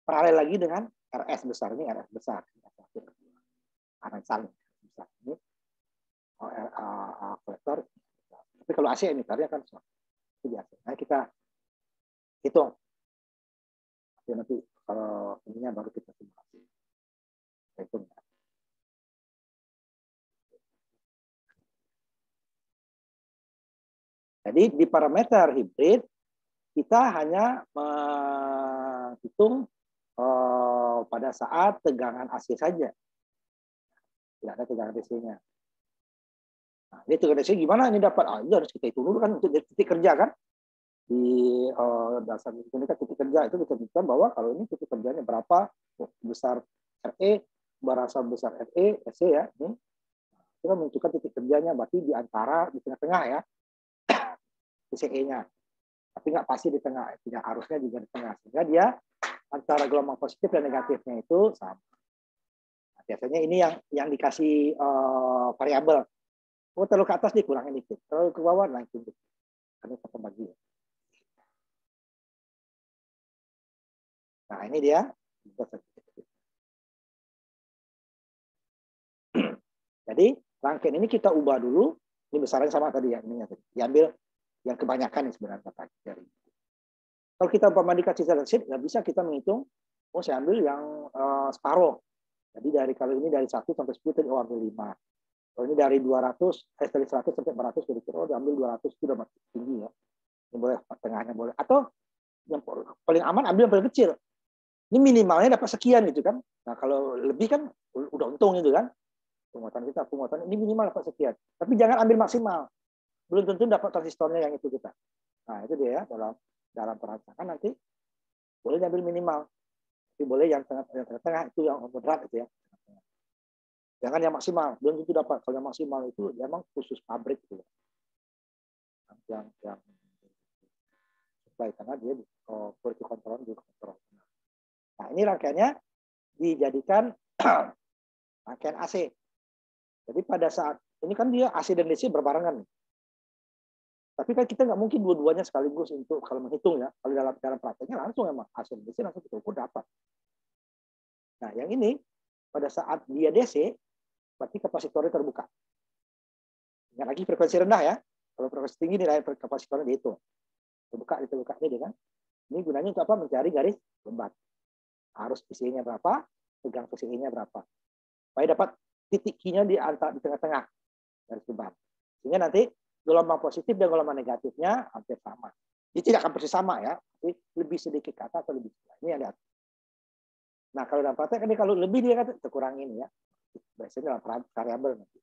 A: paralel lagi dengan RS besar. Ini RS besar. Karena saling besar. Ini kolektor. Tapi kalau AC emitornya kan itu biasa. Nah, kita hitung. Nanti kalau ininya baru kita simulasi. Kita hitung. Jadi di parameter hibrid kita hanya menghitung pada saat tegangan AC saja. Tidak ada tegangan DC-nya. Nah, ini tegangan DC gimana ini dapat? Ini harus kita hitung dulu kan untuk titik kerja kan. Di dasar ini kan titik kerja itu kita tentukan bahwa kalau ini titik kerjanya berapa besar RE, berapa besar RE, SC ya. Ini kita menentukan titik kerjanya berarti di antara di tengah-tengah ya. CE-nya. Tapi nggak pasti di tengah, tidak arusnya juga di tengah. Sehingga dia antara gelombang positif dan negatifnya itu sama. Nah, biasanya ini yang dikasih variabel. Oh, terlalu ke atas dikurangin dikit, terlalu ke bawah naikin dikit. Karena kita bagi. Nah, ini dia. Jadi rangkaian ini kita ubah dulu. Ini besarnya sama tadi ya. Ini diambil yang kebanyakan sebenarnya dari. Kalau kita dikasih sheet, nggak bisa kita menghitung. Oh, saya ambil yang separuh. Jadi kalau ini dari 1 sampai 10 tadi ambil 5. Kalau ini dari 200, dari 100 sampai 400 jadi diambil 200 itu udah masih tinggi ya. Ini boleh tengahnya boleh. Atau yang paling aman ambil yang paling kecil. Ini minimalnya dapat sekian gitu kan. Nah kalau lebih kan udah untung itu kan. Penguatan ini minimal dapat sekian. Tapi jangan ambil maksimal. Belum tentu dapat transistornya yang itu kita. Nah, itu dia ya, dalam perancangan nanti boleh diambil minimal. Tapi boleh yang tengah-tengah itu yang moderat itu ya. Jangan yang maksimal, belum tentu dapat. Kalau yang maksimal itu memang khusus pabrik itu. Yang supply karena dia quality control di kontrol. Nah, ini rangkaiannya dijadikan rangkaian AC. Jadi pada saat ini kan dia AC dan DC berbarengan. Tapi kan kita nggak mungkin dua-duanya sekaligus untuk kalau menghitung ya. Kalau dalam prakteknya langsung emang AC dan DC langsung kita ukur dapat. Nah, yang ini pada saat dia DC berarti kapasitornya terbuka. Ingat lagi frekuensi rendah ya. Kalau frekuensi tinggi nilai kapasitornya dihitung. Terbuka ini dengan ini gunanya untuk apa? Mencari garis beban. Arus PCI-nya berapa? Tegang PCI-nya berapa? Supaya dapat titik Q-nya di tengah-tengah garis beban. Sehingga nanti gelombang positif dan gelombang negatifnya hampir sama. Ini tidak akan persis sama ya, tapi lebih sedikit ke atas atau lebih sedikit. Ini yang lihat. Nah, kalau dalam praktek ini kalau lebih dia kata terkurangin ya. Biasanya dalam variabel nanti.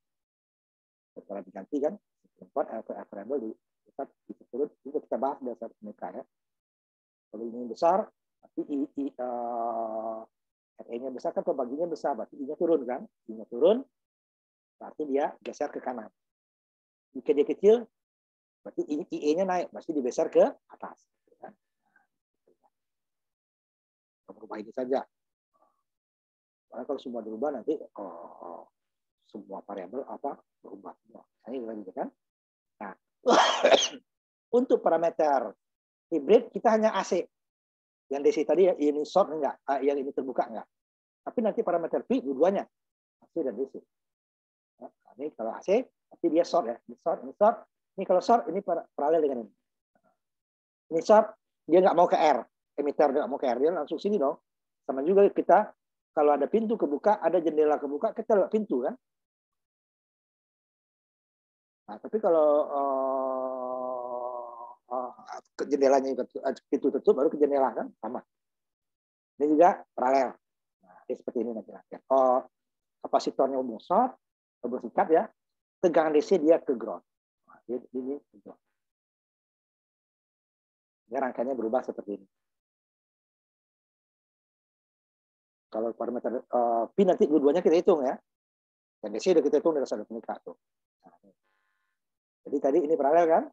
A: Setelah diganti kan, import variabel di turun itu kita bahas dasar mereka ya. Kalau ini besar, tapi RE-nya besar kan pembaginya besar, berarti I-nya turun kan? I-nya turun, berarti dia geser ke kanan. Jika dia kecil, berarti IE-nya naik, berarti digeser ke atas. Berubah ini saja. Karena kalau semua dirubah nanti semua variabel apa berubah semua. Ini gitu kan. Nah, untuk parameter hibrid kita hanya AC. Yang DC tadi ya, ini short enggak, yang ini terbuka enggak. Tapi nanti parameter P dua-duanya AC dan DC. Nah, ini kalau AC, tapi dia short ya. Ini short, ini short. Ini kalau short, ini paralel dengan ini. Ini short, dia nggak mau ke R. Emitter dia nggak mau ke R. Dia langsung sini dong. Sama juga kita, kalau ada pintu kebuka, ada jendela kebuka, kita lewat pintu kan. Nah, tapi kalau jendelanya pintu tutup, baru ke jendela kan, sama. Ini juga paralel. Nah, ini seperti ini nanti. Kapasitornya umum short, bersikat ya. Tegangan DC dia ke ground. Nah, ini ke ground. Ya, rangkaiannya berubah seperti ini. Kalau parameter P nanti dua-duanya kita hitung ya. Dan DC udah kita hitung dari dasar pengikat tuh. Nah, jadi tadi ini paralel kan?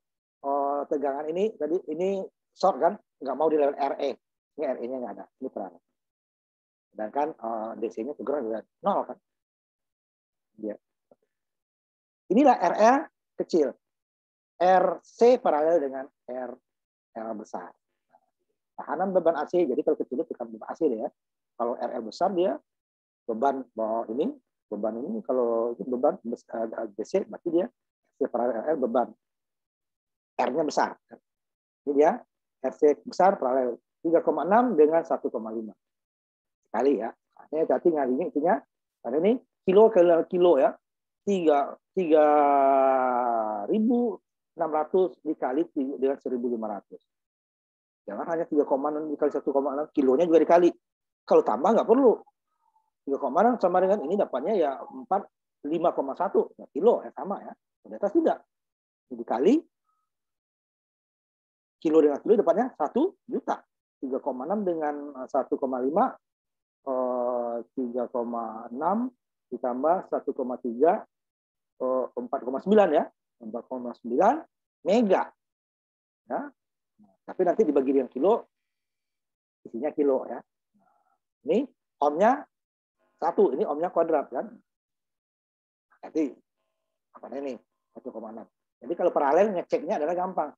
A: Tegangan ini tadi ini short kan? Nggak mau di level RE. Ini RE-nya nggak ada. Ini paralel. Sedangkan DC-nya ke ground juga 0 kan? Dia. Inilah RR kecil. RC paralel dengan R besar. Tahanan beban AC. Jadi kalau kecil itu tekan beban AC ya. Kalau RL besar dia beban ini kalau itu beban DC berarti dia paralel RL beban R-nya besar. Ini dia RC besar paralel 3,6 dengan 1,5 sekali ya. Ini berarti ngalinya itunya karena ini kilo ke kilo ya. 3.600 dikali dengan 1.500. Jangan hanya 3,6 dikali 1,6, kilonya juga dikali. Kalau tambah nggak perlu. 3,6 sama dengan ini dapatnya ya 5,1 ya, kilo ya sama ya. Di atas tidak. Dikali kilo dengan kilo dapatnya 1 juta. 3,6 dengan 1,5 3,6 ditambah 1,3 4,9 ya. 4,9 mega. Ya. Tapi nanti dibagi dengan kilo isinya kilo ya. Ini ohmnya 1, ini ohmnya kuadrat kan. Jadi apa ini 1,6. Jadi kalau paralel ngeceknya adalah gampang.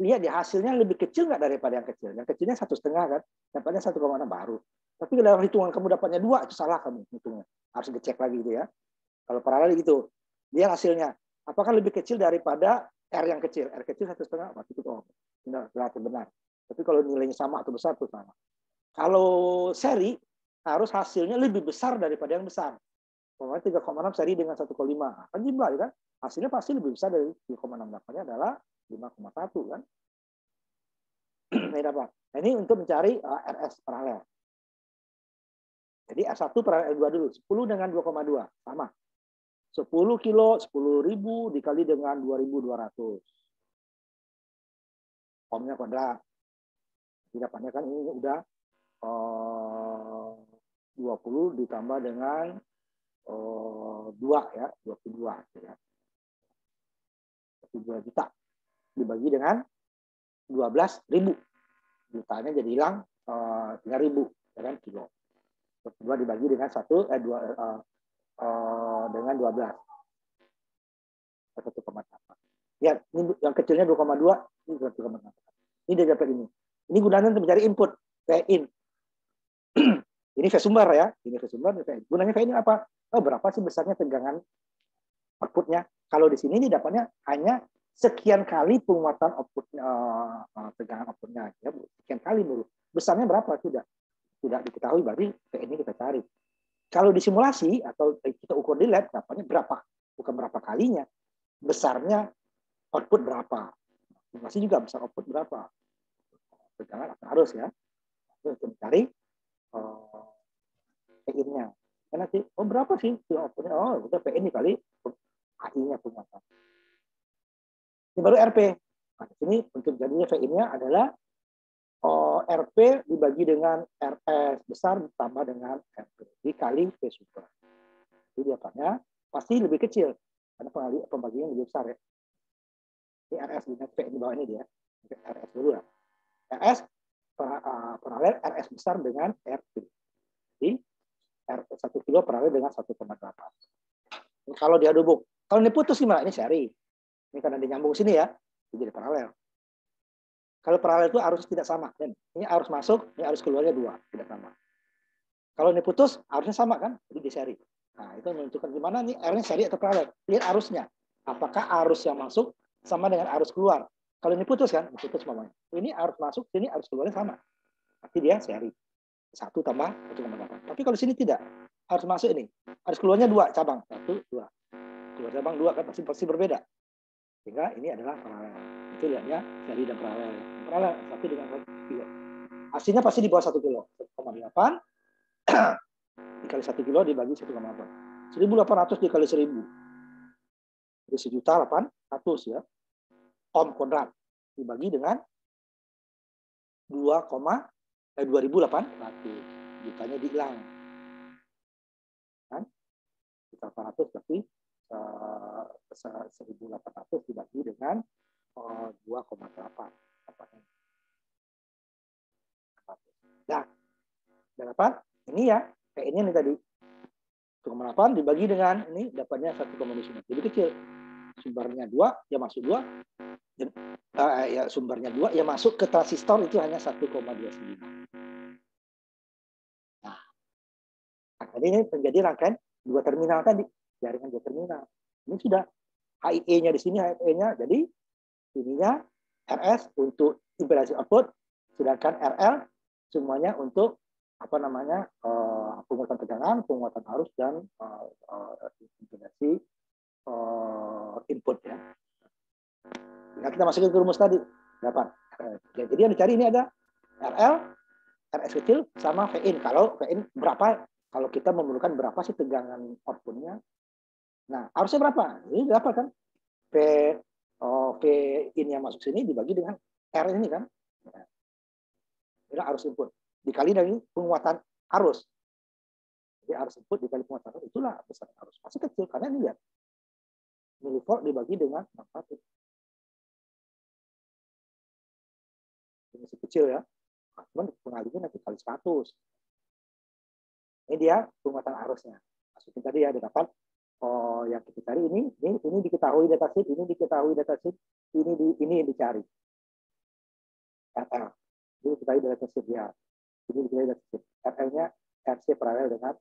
A: Lihat di hasilnya lebih kecil nggak daripada yang kecil. Yang kecilnya 1,5 kan, dapatnya 1,6 baru. Tapi dalam hitungan kamu dapatnya 2 itu salah kamu hitungnya. Harus dicek lagi gitu ya. Kalau paralel gitu, dia hasilnya apakah lebih kecil daripada R yang kecil? R kecil 1,5 berarti itu berarti benar. Tapi kalau nilainya sama atau besar itu sama. Kalau seri harus hasilnya lebih besar daripada yang besar. Pokoknya 3,6 seri dengan 1,5. Kan jumlah ya kan? Hasilnya pasti lebih besar dari 3,6. Dapatnya adalah 5,1 kan? Ini apa? Nah, ini untuk mencari RS paralel. Jadi R1 paralel L2 dulu. 10 dengan 2,2 sama. 10 kilo, 10.000 dikali dengan 2.200. Ohmnya kuadrat. Jadi dapatnya kan ini udah 20 ditambah dengan 2 ya, 22 ya. 22 juta dibagi dengan 12.000. Jutanya jadi hilang 3.000 ya kan kilo. 2 dibagi dengan 12. 1,8. Ya, ini yang kecilnya 2,2, ini 1,8. Ini dia dapat ini. Ini gunanya untuk mencari input, V-in. Ini V sumber ya, ini V sumber, V-in. Gunanya V-in apa? Oh, berapa sih besarnya tegangan outputnya? Kalau di sini dapatnya hanya sekian kali penguatan outputnya, tegangan outputnya. Ya, sekian kali dulu. Besarnya berapa? Tidak diketahui, berarti V-in ini kita cari. Kalau di simulasi atau kita ukur di lab, dapatnya berapa? Bukan berapa kalinya. Besarnya output berapa? Simulasi juga besar output berapa? Tegangan harus ya. Untuk mencari PI-nya. Karena nanti, berapa sih outputnya? Udah PI ini kali AI-nya penguatan. Ini baru RP. Nah, ini untuk jadinya PI-nya adalah RP dibagi dengan RS besar ditambah dengan RP dikali V super. Jadi dapatnya pasti lebih kecil karena pembagian lebih besar ya. Ini RS dengan V di bawah ini dia. RS dulu ya. RS paralel RS besar dengan RP. Jadi 1 kilo paralel dengan 1,8. Kalau dia hubung, kalau ini putus gimana? Ini seri. Ini karena dia nyambung sini ya, jadi paralel. Kalau paralel itu arus tidak sama. Ini arus masuk, ini arus keluarnya 2, tidak sama. Kalau ini putus, arusnya sama kan? Jadi di seri. Nah, itu menentukan gimana nih R-nya seri atau paralel. Lihat arusnya. Apakah arus yang masuk sama dengan arus keluar? Kalau ini putus kan? Ini putus mamanya. Ini arus masuk, ini arus keluarnya sama. Berarti dia seri. 1 tambah 1,8. Tapi kalau sini tidak. Arus masuk ini. Arus keluarnya 2 cabang. 1, 2. Keluar cabang 2 kan pasti berbeda. Sehingga ini adalah paralel. Itu lihatnya seri dan paralel. Paralel 1 dengan 1 kilo. Hasilnya pasti di bawah 1 kilo. 1,8 dikali 1 kilo dibagi 1,8. 1.800 dikali 1.000. Jadi 1.800 ya. Ohm kuadrat dibagi dengan 2.800. Jutanya dihilang. Kan? 1.800 berarti 1.800 dibagi dengan 2,8. Nah, dapat ini ya, kayak ini tadi 1,8 dibagi dengan ini dapatnya 1,9. Jadi kecil. Sumbernya 2, ya masuk 2. Ya sumbernya 2, ya masuk ke transistor itu hanya 1,29. Nah, ini menjadi rangkaian 2 terminal tadi, jaringan 2 terminal. Ini sudah HIE-nya di sini, HIE-nya jadi ininya RS untuk impedans output, sedangkan RL semuanya untuk penguatan tegangan, penguatan arus dan impedans input ya. Nah, kita masukin ke rumus tadi dapat. Jadi yang dicari ini ada RL, RS kecil sama V-in. Kalau V-in berapa? Kalau kita memerlukan berapa sih tegangan outputnya? Nah, harusnya berapa? Ini berapa kan? V-in yang masuk sini dibagi dengan R ini kan? Ini arus input dikali dari penguatan arus. Jadi arus input dikali penguatan arus itulah besar arus. Masih kecil karena ini lihat milivolt dibagi dengan 600. Ini masih kecil ya. Cuman pengalinya nanti kali 100. Ini dia penguatan arusnya. Masukin tadi ya dapat yang kita cari ini diketahui datasheet, ini diketahui datasheet, ini dicari. RL. Ini diketahui datasheet ya. Ini diketahui datasheet. RL-nya RC paralel dengan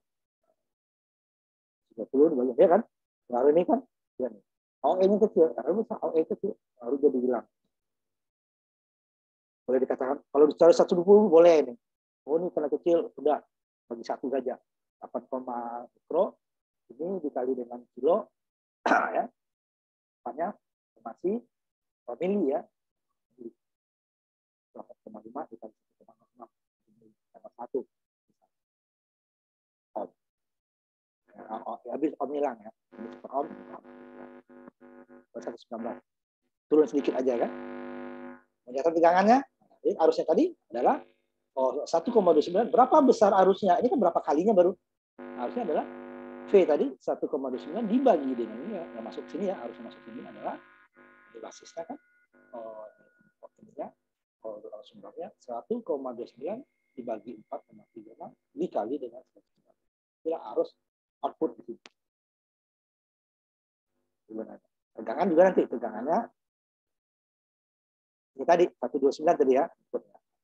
A: 30 dibagi ya kan? Baru ini kan ya nih. OE-nya kecil, RL besar, OE kecil, baru jadi bilang. Boleh dikatakan kalau dicari 120 boleh nih. Oh ini karena kecil udah bagi 1 saja. 8, mikro ini dikali dengan kilo ya. Tepatnya masih mili ya. 8,5 dikali 1,6 tambah 1. Ohm. Habis ohm hilang ya. per ohm. 119. Turun sedikit aja kan. Melihat tegangannya. Jadi arusnya tadi adalah 1,29. Berapa besar arusnya? Ini kan berapa kalinya baru? Arusnya adalah V tadi 1,29 dibagi dengan ini ya, masuk sini ya, arusnya masuk sini adalah di basisnya kan. Ininya sumbernya 1,29 dibagi 4,36 dikali dengan 1,9. Itulah arus output di sini. Tegangan juga nanti tegangannya ini tadi 129 tadi ya.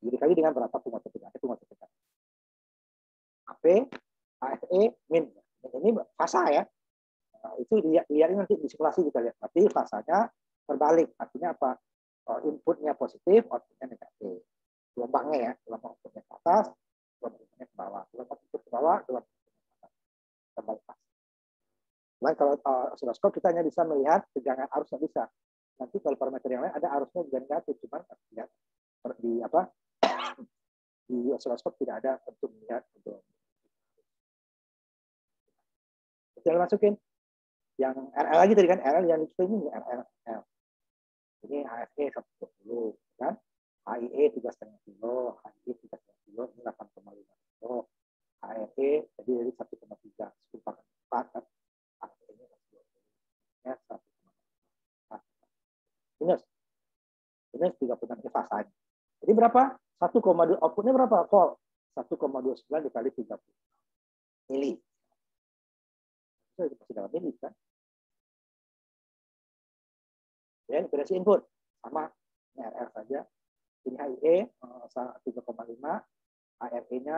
A: Dikali dengan berapa penguatan tegangan? Penguatan tegangan. AP, AFE, min. Ini fasa ya. Nah, itu lihatnya nanti di simulasi kita lihat. Tapi fasanya terbalik. Artinya apa? Inputnya positif, outputnya negatif. Gelombangnya ya. Gelombang outputnya ke atas, gelombangnya ke bawah. Gelombang input ke bawah, gelombang ke atas. Terbalik pas. Nah, kalau osiloskop kita hanya bisa melihat tegangan arusnya bisa. Nanti kalau parameter yang lain ada arusnya juga negatif. Cuman ya, di apa? Di osiloskop tidak ada untuk melihat untuk kita masukin yang RL lagi tadi kan, RL yang ini RL. Ini HFE 120 kan, HIE 3,5 kilo, HIE 3,5 kilo, ini 8,5 kilo, HRE jadi dari 1,3, 10/4 kan, HFE-nya 1,4 minus 36 fasanya. Jadi berapa? 1,2 outputnya berapa? Volt 1,29 dikali 30 mili. Itu masih dalam mili kan? Dan variasi input sama ini RR saja. Ini HIE 3,5, HRE-nya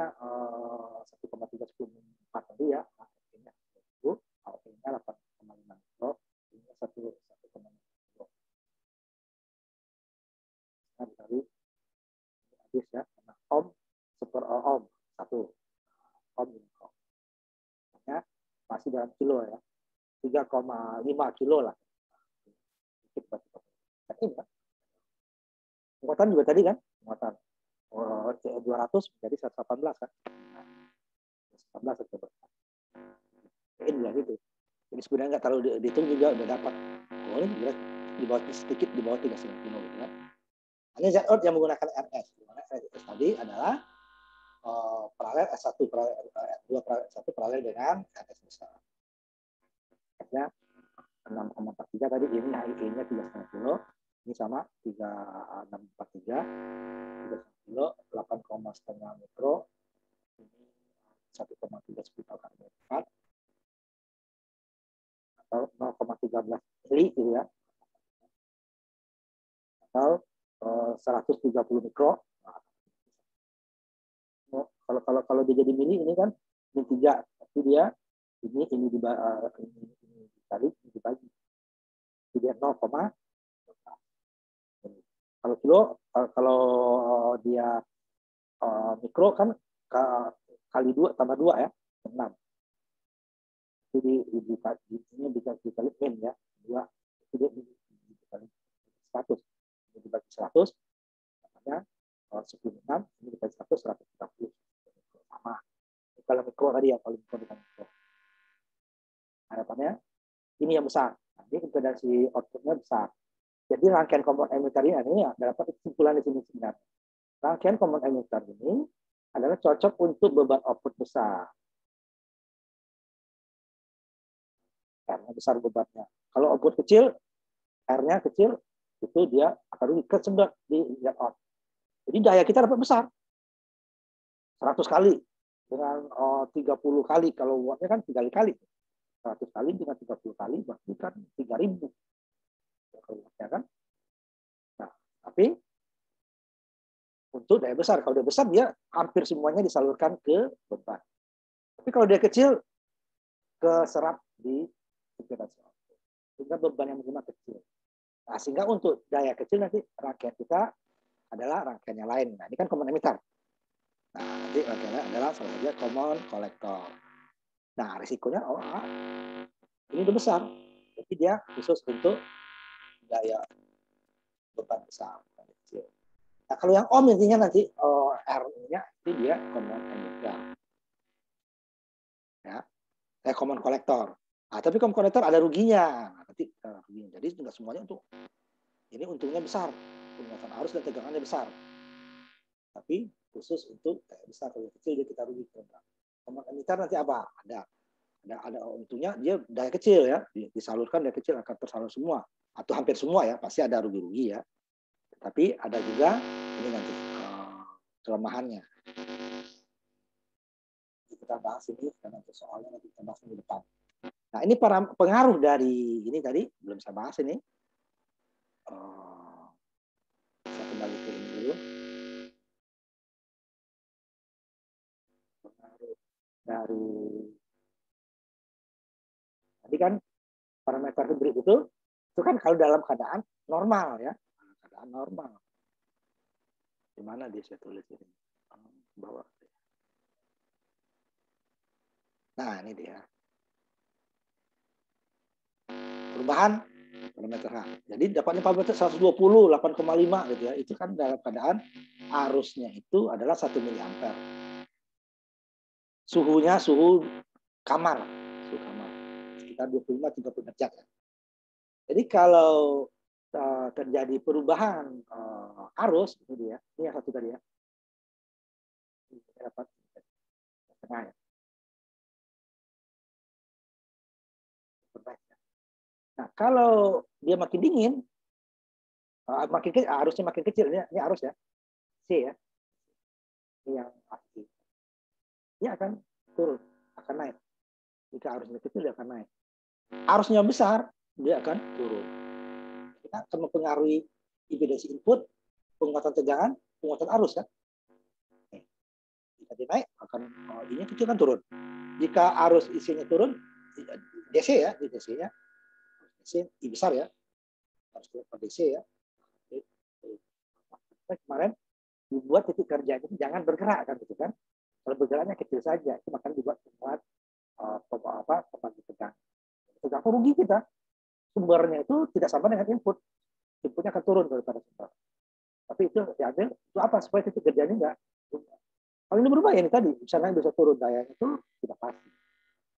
A: 1,314 tadi ya. HRE-nya 1, HRE-nya 8,5 kilo, ini 1,5 kilo. Nah, dikali habis ya, karena ohm per ohm 1 ohm ini ohm. Ya, masih dalam kilo ya. 3,5 kilo lah. Penguatan juga tadi kan, penguatan 200 menjadi 118 kan. 118 coba. Ini juga gitu. Ini sebenarnya nggak terlalu dihitung juga udah dapat. Oh ini berat di bawah sedikit di bawah 3,9 kilo gitu kan. Hanya Z out yang menggunakan RS. RS tadi adalah paralel S1 paralel S2 paralel S1 paralel dengan RS besar. S-nya 6,43 tadi, ini HIE-nya 3,5 kilo. Ini sama 3,643 kilo, 8,5 mikro, ini 1,310 kali 4 atau 0,13 mili gitu ya, atau 130 mikro. Nah, kalau dia jadi mili ini kan ini 3, tapi dia ini dibagi, jadi 0, kalau kilo, kalau dia mikro kan kali 2 tambah 2 ya, 6. Jadi ini bisa dikali min ya, 2 itu dia dikali 100. Ini dibagi 100, namanya 10,6, ini dikali 100, 130. Sama. Kalau mikro tadi ya, kalau mikro dengan mikro. Harapannya ini yang besar. Nanti impedasi outputnya besar. Jadi rangkaian komponen emitter ini dapat kesimpulan di sini sebenarnya. Rangkaian komponen emitter ini adalah cocok untuk beban output besar. R-nya besar bebannya. Kalau output kecil, R-nya kecil, itu dia akan kesedot di Z-out. Jadi daya kita dapat besar. 100 kali dengan 30 kali. Kalau wattnya kan 3 kali. 100 kali dengan 30 kali berarti kan 3.000. Ya kan? Nah, tapi untuk daya besar, kalau dia besar dia hampir semuanya disalurkan ke beban. Tapi kalau dia kecil keserap di impedance output. Sehingga beban yang menggunakan kecil. Nah, sehingga untuk daya kecil nanti rangkaian kita adalah rangkaian yang lain. Nah, ini kan common emitter. Nah, nanti rangkaiannya adalah salah satunya common collector. Nah, risikonya ini udah besar. Jadi dia khusus untuk daya beban besar, beban kecil. Nah, kalau yang ohm intinya nanti R-nya itu dia common emitter. Ya. Common collector. Tapi komparator ada ruginya. Nanti ruginya. Jadi nggak semuanya untuk ini untungnya besar, penguatan arus dan tegangannya besar. Tapi khusus untuk kayak besar, kalau kecil dia kita rugi. Emitter nanti apa? Ada untungnya dia daya kecil ya, disalurkan daya kecil akan tersalur semua atau hampir semua ya, pasti ada rugi-rugi ya. Tapi ada juga ini nanti kelemahannya. Kita bahas ini karena soalnya nanti kita bahas di depan. Nah, ini para pengaruh dari ini tadi belum saya bahas ini. Saya kembali ke ini dulu. Pengaruh dari tadi kan parameter hibrid itu kan kalau dalam keadaan normal ya, keadaan normal. Di mana dia saya tulis ini? Bawah. Nah, ini dia. Perubahan parameter H. Jadi dapatnya parameter 120, 8,5 gitu ya. Itu kan dalam keadaan arusnya itu adalah 1 miliampere. Suhunya suhu kamar. Suhu kamar. Sekitar 25-30 derajat ya. Jadi kalau terjadi perubahan arus, ini dia. Ini yang satu tadi ya. Ini dapat setengah ya. Nah, kalau dia makin dingin, arusnya makin kecil, ini arus ya, C ya, ini yang aktif, dia akan turun, akan naik. Jika arusnya kecil dia akan naik. Arusnya besar, dia akan turun. Kita akan mempengaruhi impedansi input, penguatan tegangan, penguatan arus kan. Jika dia naik, akan ini kecil kan turun. Jika arus isinya turun, DC ya, di DC-nya. DC besar ya, harus ke DC ya. Kemarin dibuat titik kerjanya jangan bergerak kan gitu kan. Kalau bergeraknya kecil saja, itu makanya dibuat membuat pembagi tegangan. Tegangan rugi kita. Sumbernya itu tidak sama dengan input. Inputnya akan turun daripada sumber. Tapi itu diambil itu apa supaya titik kerjanya enggak. Kalau ini berubah ya ini tadi, misalnya bisa turun dayanya itu tidak pasti.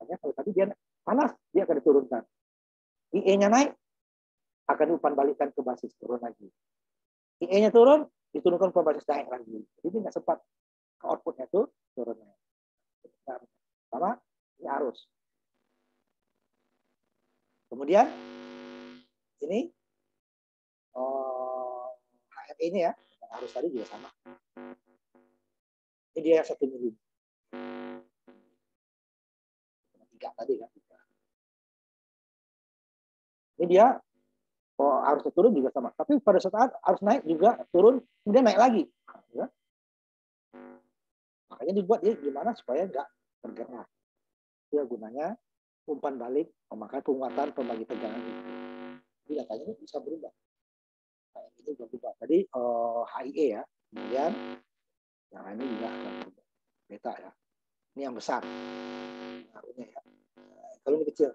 A: Makanya kalau tadi dia panas, dia akan diturunkan. IE-nya naik, akan diumpan balikkan ke basis turun lagi. IE-nya turun, diturunkan ke basis naik lagi. Jadi dia nggak sempat ke outputnya itu turunnya. Sama ini arus. Kemudian ini HRE ini ya, arus tadi juga sama. Ini dia 1 mili. 3 tadi kan. Ini dia arusnya turun juga sama. Tapi pada saat arus naik juga turun, kemudian naik lagi. Ya. Makanya dibuat dia gimana supaya nggak bergerak. Itu gunanya umpan balik, memakai penguatan pembagi tegangan itu. Jadi datanya ini bisa berubah. Nah, ini juga berubah. Tadi HIE ya. Kemudian yang ini juga akan berubah. Beta ya. Ini yang besar. Pengaruhnya ya. Kalau ini kecil.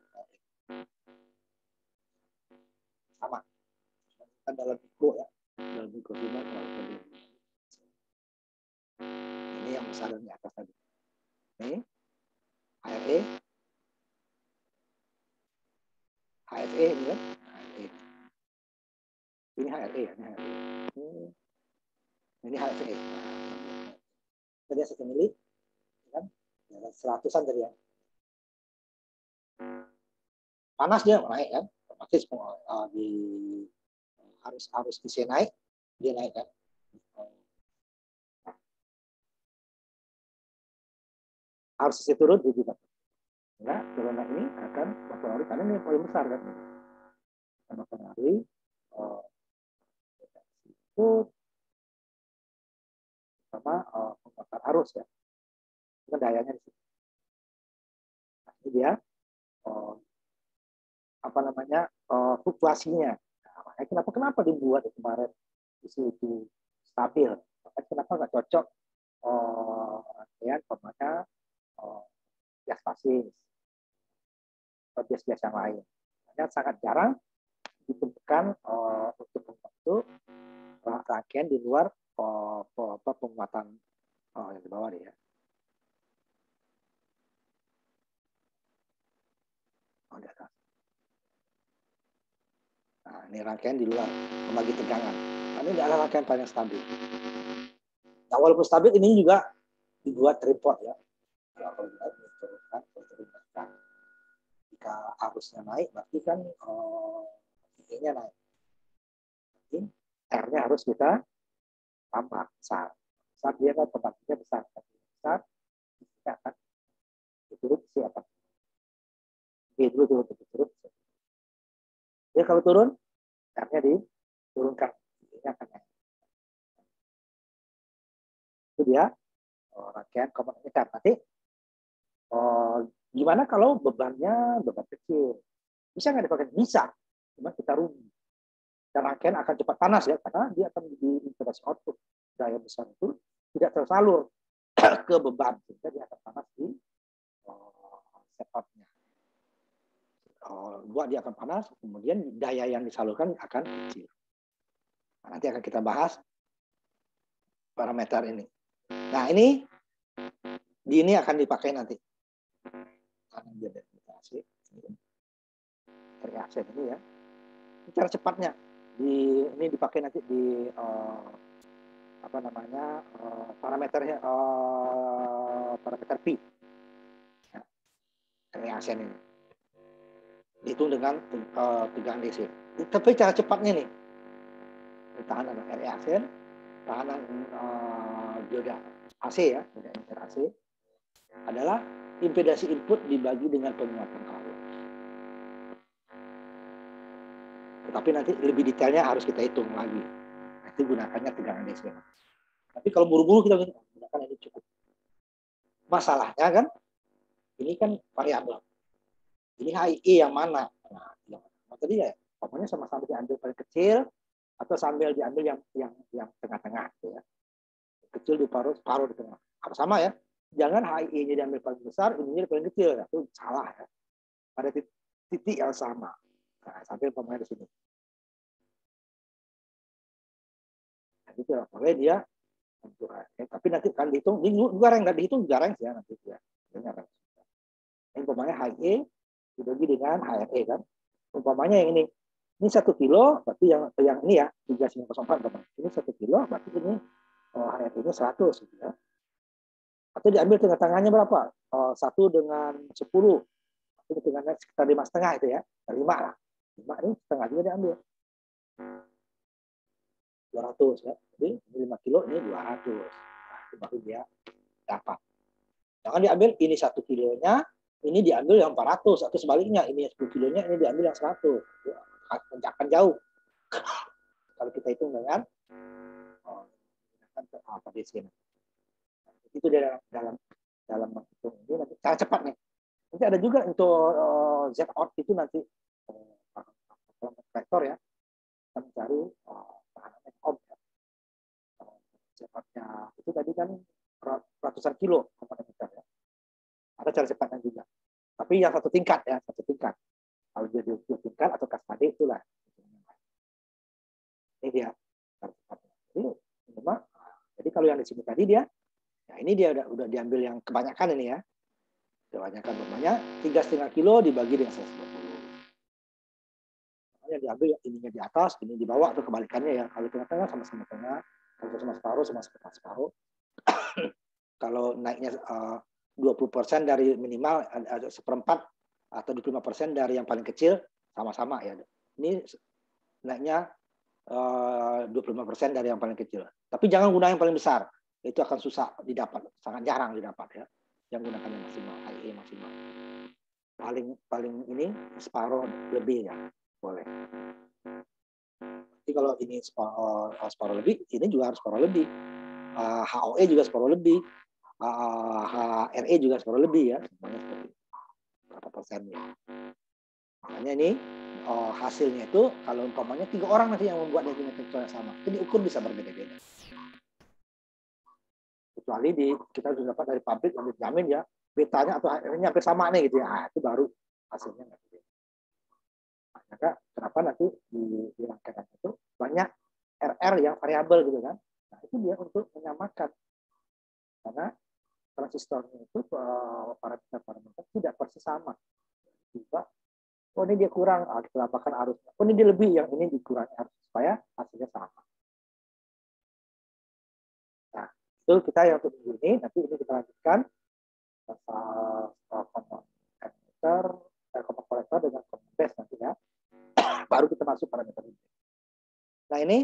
A: Sama. Kan dalam mikro ya. Dalam mikro juga ini yang besar di atas tadi. Ini HRE. HFE ini kan. Ini HRE ya. Ini HFE. Tadi 1 mili. Kan? 100-an tadi ya. Panas dia naik kan. Otomatis di arus DC naik, dia naik kan. Arus DC turun dia juga. Nah, corona ini akan mempengaruhi karena ini yang paling besar kan. Akan mempengaruhi itu sama penguatan arus ya. Itu dayanya di sini. Nah, ini dia fluktuasinya. Nah, kenapa dibuat kemarin isi itu stabil? Kenapa nggak cocok rangkaian formanya bias-basis atau bias-bias yang lain? Karena sangat jarang ditemukan untuk membentuk rangkaian di luar penguatan yang di bawah ya. Nah, ini rangkaian di luar membagi tegangan. Nah, ini adalah rangkaian paling stabil. Nah, walaupun stabil, ini juga dibuat tripod ya. Kalau naik, diturunkan, diturunkan. Jika arusnya naik, berarti kan tingginya naik. Jadi, R-nya harus kita tambah besar. Besar dia kan tempatnya besar. Besar, kita akan diturut siapa? Turut. Dia kalau turun, R-nya diturunkan. Ini akan naik. Itu dia rangkaian komponen ikan. Nanti gimana kalau beban kecil? Bisa nggak dipakai? Bisa. Cuma kita rugi. Dan rangkaian akan cepat panas ya, karena dia akan diintegrasi output. Daya besar itu tidak tersalur ke beban, sehingga dia akan panas di setupnya. Buat dia akan panas, kemudian daya yang disalurkan akan kecil. Nah, nanti akan kita bahas parameter ini. Nah, ini akan dipakai nanti. Reaksi ini ya. Cara cepatnya ini dipakai nanti di parameternya parameter P. Ya, reaksi ini dihitung dengan tegangan DC. Tapi cara cepatnya nih, tahanan reaksi, tahanan dioda AC ya, dioda AC adalah impedasi input dibagi dengan penguatan arus. Tetapi nanti lebih detailnya harus kita hitung lagi. Nanti gunakannya tegangan DC. Tapi kalau buru-buru kita gunakan ini cukup. Masalahnya kan, ini kan variabel. Ini HIE yang mana? Nah, tadi ya, pokoknya sama-sama diambil paling kecil atau sambil diambil yang tengah-tengah, gitu ya. Kecil di paruh di tengah. Apa sama ya? Jangan HIE-nya diambil paling besar, ininya paling kecil. Ya. Itu salah ya. Pada titik yang sama. Nah, sampai pemain di sini. Nah, itu ya. Boleh dia. Tapi nanti kan dihitung, digoreng, nggak dihitung digoreng ya nanti ya. Ini umpamanya HIE dibagi dengan HRE kan. Umpamanya yang ini 1 kilo, berarti yang ini ya 3904. Ini 1 kilo, berarti ini HRE ini 100 gitu ya. Atau diambil tengah-tengahnya berapa? 1 dengan 10. Itu dengan sekitar 5,5 itu ya. 5 lah. 5 ini setengah juga diambil. 200 ya. Jadi 5 kilo ini 200. Nah, itu baru dia dapat. Jangan diambil ini 1 kilonya, ini diambil yang 400 atau sebaliknya ini 10 kilonya ini diambil yang 100. Akan jauh. Kalau kita hitung dengan apa di sini. Itu dalam menghitung ini nanti cara cepatnya. Nanti ada juga untuk Z out itu nanti vektor ya. Kita mencari tahanan ohm ya. Cepatnya itu tadi kan ratusan kilo komponen ya. Ada cara cepatnya juga. Tapi yang satu tingkat ya, satu tingkat. Kalau jadi 2 tingkat atau kaskade itulah. Ini dia cara cepatnya. Jadi kalau yang di sini tadi dia, nah ini dia udah diambil yang kebanyakan ini ya. Kebanyakan namanya 3,5 kilo dibagi dengan 120. Yang diambil ininya di atas, ini di bawah atau kebalikannya ya. Kalau tengah-tengah sama-sama tengah, kalau sama separuh sama separuh. Kalau naiknya 20% dari minimal ada 1/4 atau 25% dari yang paling kecil sama-sama ya. Ini naiknya 25% dari yang paling kecil. Tapi jangan gunakan yang paling besar. Itu akan susah didapat, sangat jarang didapat ya. Yang gunakan yang maksimal, HIE maksimal. Paling ini separuh lebih ya, boleh. Jadi kalau ini separuh lebih, ini juga harus separuh lebih. HOE juga separuh lebih. HRE juga separuh lebih ya. Semuanya seperti berapa persennya. Makanya ini hasilnya itu kalau umpamanya 3 orang nanti yang membuat dengan vektor yang sama, itu diukur bisa berbeda-beda. Kecuali kita sudah dapat dari pabrik yang dijamin ya betanya atau HR-nya hampir sama nih gitu ya. Nah, itu baru hasilnya nggak beda. Maka kenapa nanti di rangkaian itu banyak RR yang variabel gitu kan. Nah, itu dia untuk menyamakan. Karena transistornya itu parameter tidak persis sama. Juga Oh ini dia kurang, kita tambahkan arusnya. Oh ini dia lebih, yang ini dikurangi arus supaya hasilnya sama. Nah, itu kita yang untuk ini, nanti ini kita lanjutkan common emitter, common collector dengan common base nanti ya. Baru kita masuk parameter ini. Nah ini